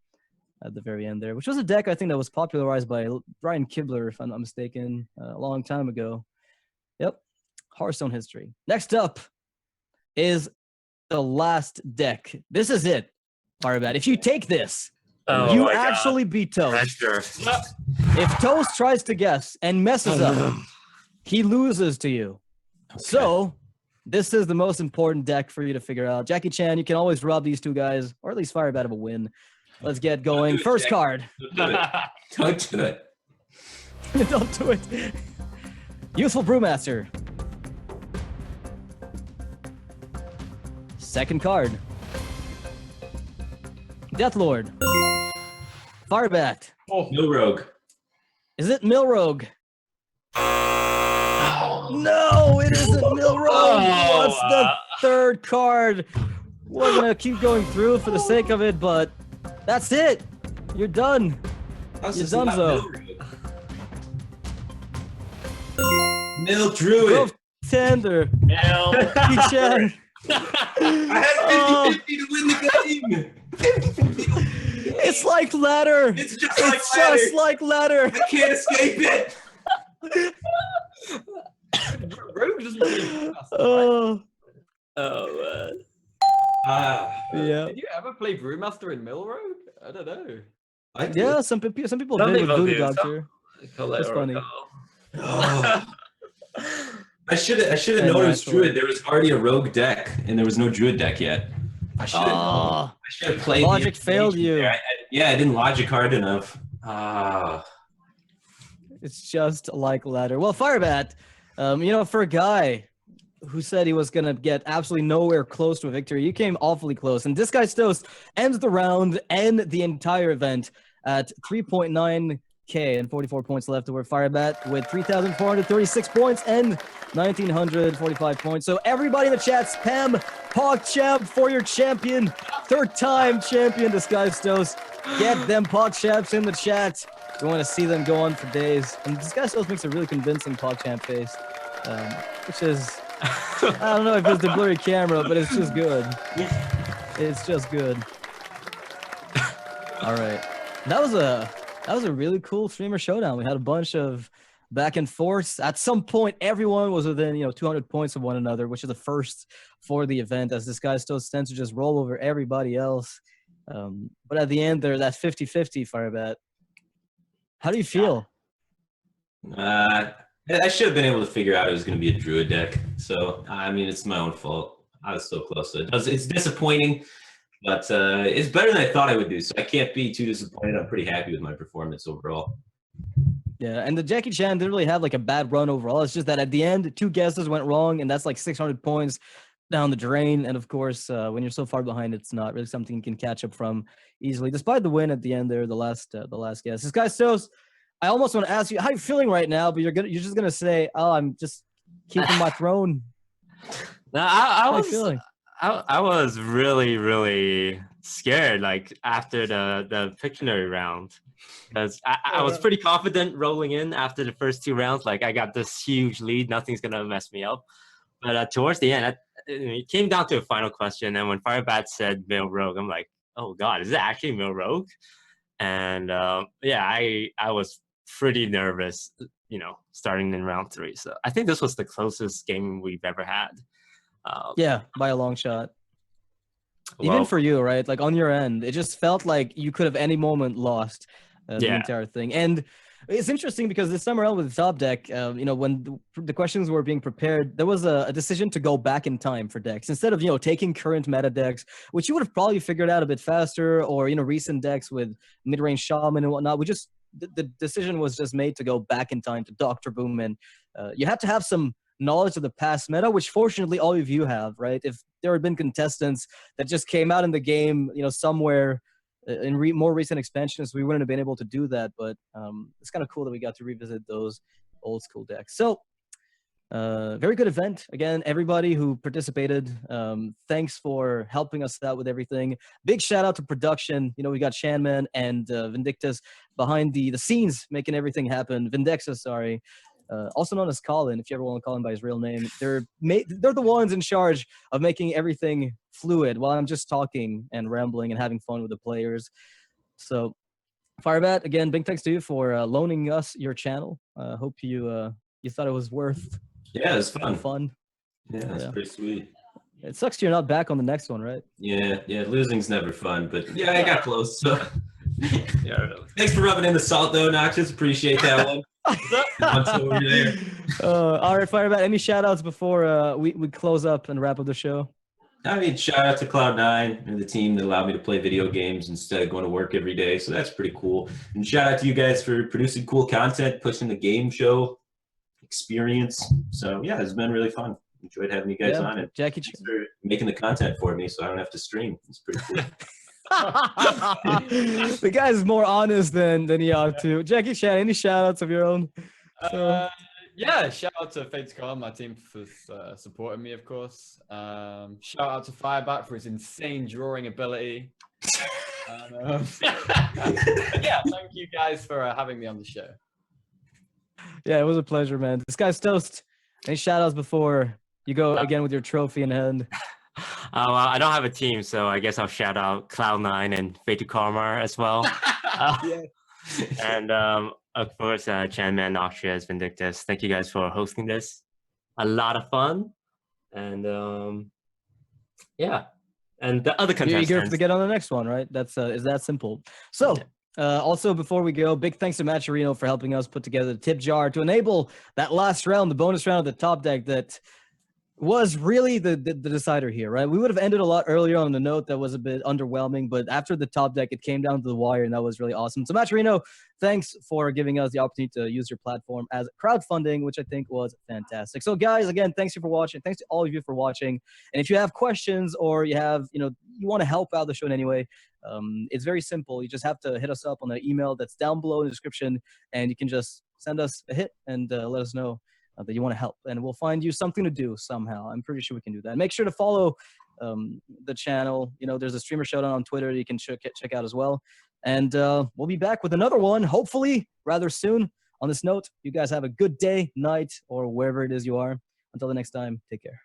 at the very end there, which was a deck I think that was popularized by Brian Kibler, if I'm not mistaken, a long time ago. Yep, Hearthstone history. Next up is the last deck. This is it, Firebat. If you take this, you actually beat Toast. If Toast tries to guess and messes up, he loses to you. Okay. So, this is the most important deck for you to figure out. J4ckieChan, you can always rob these two guys, or at least Firebat of a win. Let's get going. First card. Don't do it. Don't do it. Youthful Brewmaster. Second card, Deathlord. Firebat. No rogue. Is it Milrogue? No, it isn't Milrogue. What's the third card? We're gonna keep going through for the sake of it, but that's it. You're done. You're done, though. Mill Druid. Grove Tender. J4ckieChan. I had 50-50 to win the game. 50-50. It's like ladder. It's just like ladder. I can't escape it. Rogue doesn't really pass, right? Oh, Oh man. yeah. Did you ever play Brewmaster in Mill Rogue? I don't know. Yeah, some people Some did with people Voodoo do. Doctor. That's funny. Oh. I should have And known it was actually- Druid. There was already a rogue deck, and there was no Druid deck yet. I should have known. Oh, I should have played. Logic the failed information you. there. I didn't logic hard enough. it's just like ladder. Well, Firebat, for a guy who said he was going to get absolutely nowhere close to a victory, you came awfully close. And DisguisedToast ends the round and the entire event at 3.9K and 44 points left over Firebat with 3,436 points and 1,945 points. So everybody in the chat, spam PogChamp for your champion. Third-time champion, DisguisedToast. Get them PogChamps in the chat. We want to see them go on for days. And DisguisedToast makes a really convincing PogChamp face, which is, I don't know if it's the blurry camera, but it's just good. It's just good. All right. That was a really cool streamer showdown. We had a bunch of back and forth. At some point, everyone was within 200 points of one another, which is the first for the event, as this guy still tends to just roll over everybody else. But at the end, they're that 50-50 Firebat. How do you feel? I should have been able to figure out it was going to be a Druid deck. So I mean, it's my own fault. I was so close to it. It's disappointing. But it's better than I thought I would do, so I can't be too disappointed. I'm pretty happy with my performance overall. Yeah, and the J4ckieChan didn't really have like a bad run overall. It's just that at the end, 2 guesses went wrong, and that's like 600 points down the drain. And of course, when you're so far behind, it's not really something you can catch up from easily. Despite the win at the end there, the last guess. This guy Stos, I almost want to ask you how you feeling right now, but you're just gonna say, "Oh, I'm just keeping my throne." No, How you feeling? I was really, really scared, like after the Pictionary round, because I was pretty confident rolling in after the first 2 rounds. Like I got this huge lead, nothing's gonna mess me up. But towards the end, it came down to a final question, and when Firebat said male rogue, I'm like, oh god, is it actually male rogue? And yeah, I was pretty nervous, starting in round 3. So I think this was the closest game we've ever had. Yeah, by a long shot. Even Well, for you, right? Like on your end, it just felt like you could have any moment lost the Yeah. entire thing. And it's interesting because this time around with the top deck, when the questions were being prepared, there was a decision to go back in time for decks instead of taking current meta decks, which you would have probably figured out a bit faster, or recent decks with mid-range Shaman and whatnot. The decision was just made to go back in time to Dr. Boom, and you have to have some knowledge of the past meta, which fortunately all of you have, right? If there had been contestants that just came out in the game, somewhere in more recent expansions, we wouldn't have been able to do that. But it's kind of cool that we got to revisit those old school decks. So very good event. Again, everybody who participated, thanks for helping us out with everything. Big shout out to production. We got Chanman and Vindictus behind the scenes, making everything happen. Vindexus, sorry. Also known as Colin, if you ever want to call him by his real name. They're the ones in charge of making everything fluid while I'm just talking and rambling and having fun with the players. So, Firebat, again, big thanks to you for loaning us your channel. Hope you thought it was worth Yeah, it's fun. fun. Yeah, it's Yeah. pretty sweet. It sucks you're not back on the next one, right? Yeah, losing's never fun, but yeah, I got close. So Yeah, really. thanks for rubbing in the salt, though, Noxious. Appreciate that one. Once over there. All right, Firebat, any shout outs before we close up and wrap up the show? I mean, shout out to Cloud9 and the team that allowed me to play video games instead of going to work every day. So that's pretty cool. And shout out to you guys for producing cool content, pushing the game show experience. So yeah, it's been really fun. Enjoyed having you guys on it. Jackie Thanks for making the content for me so I don't have to stream. It's pretty cool. The guy's more honest than he ought to. Jackie Chan, any shout outs of your own? Yeah, shout out to Fate2Con, my team, for supporting me, of course. Shout out to Firebat for his insane drawing ability. Yeah, thank you guys for having me on the show. Yeah, it was a pleasure, man. DisguisedToast, any shout outs before you go again with your trophy in hand? Well, I don't have a team, so I guess I'll shout out Cloud9 and Fate2Karma as well. And of course, Chanman, Noxious, Vindictus. Thank you guys for hosting this. A lot of fun. And yeah. And the other You're contestants. eager to get on the next one, right? That's is that simple. So also before we go, big thanks to Matt Chirino for helping us put together the tip jar to enable that last round, the bonus round of the top deck that was really the decider here, right? We would have ended a lot earlier on the note that was a bit underwhelming, but after the top deck, it came down to the wire, and that was really awesome. So, Matt Chirino, thanks for giving us the opportunity to use your platform as crowdfunding, which I think was fantastic. So, guys, again, thanks you for watching. Thanks to all of you for watching. And if you have questions or you have, you want to help out the show in any way, it's very simple. You just have to hit us up on the email that's down below in the description, and you can just send us a hit and let us know that you want to help, and we'll find you something to do somehow. I'm pretty sure we can do that. Make sure to follow the channel. There's a streamer Showdown on Twitter you can check out as well. And we'll be back with another one, hopefully rather soon. On this note, you guys have a good day, night, or wherever it is you are. Until the next time, take care.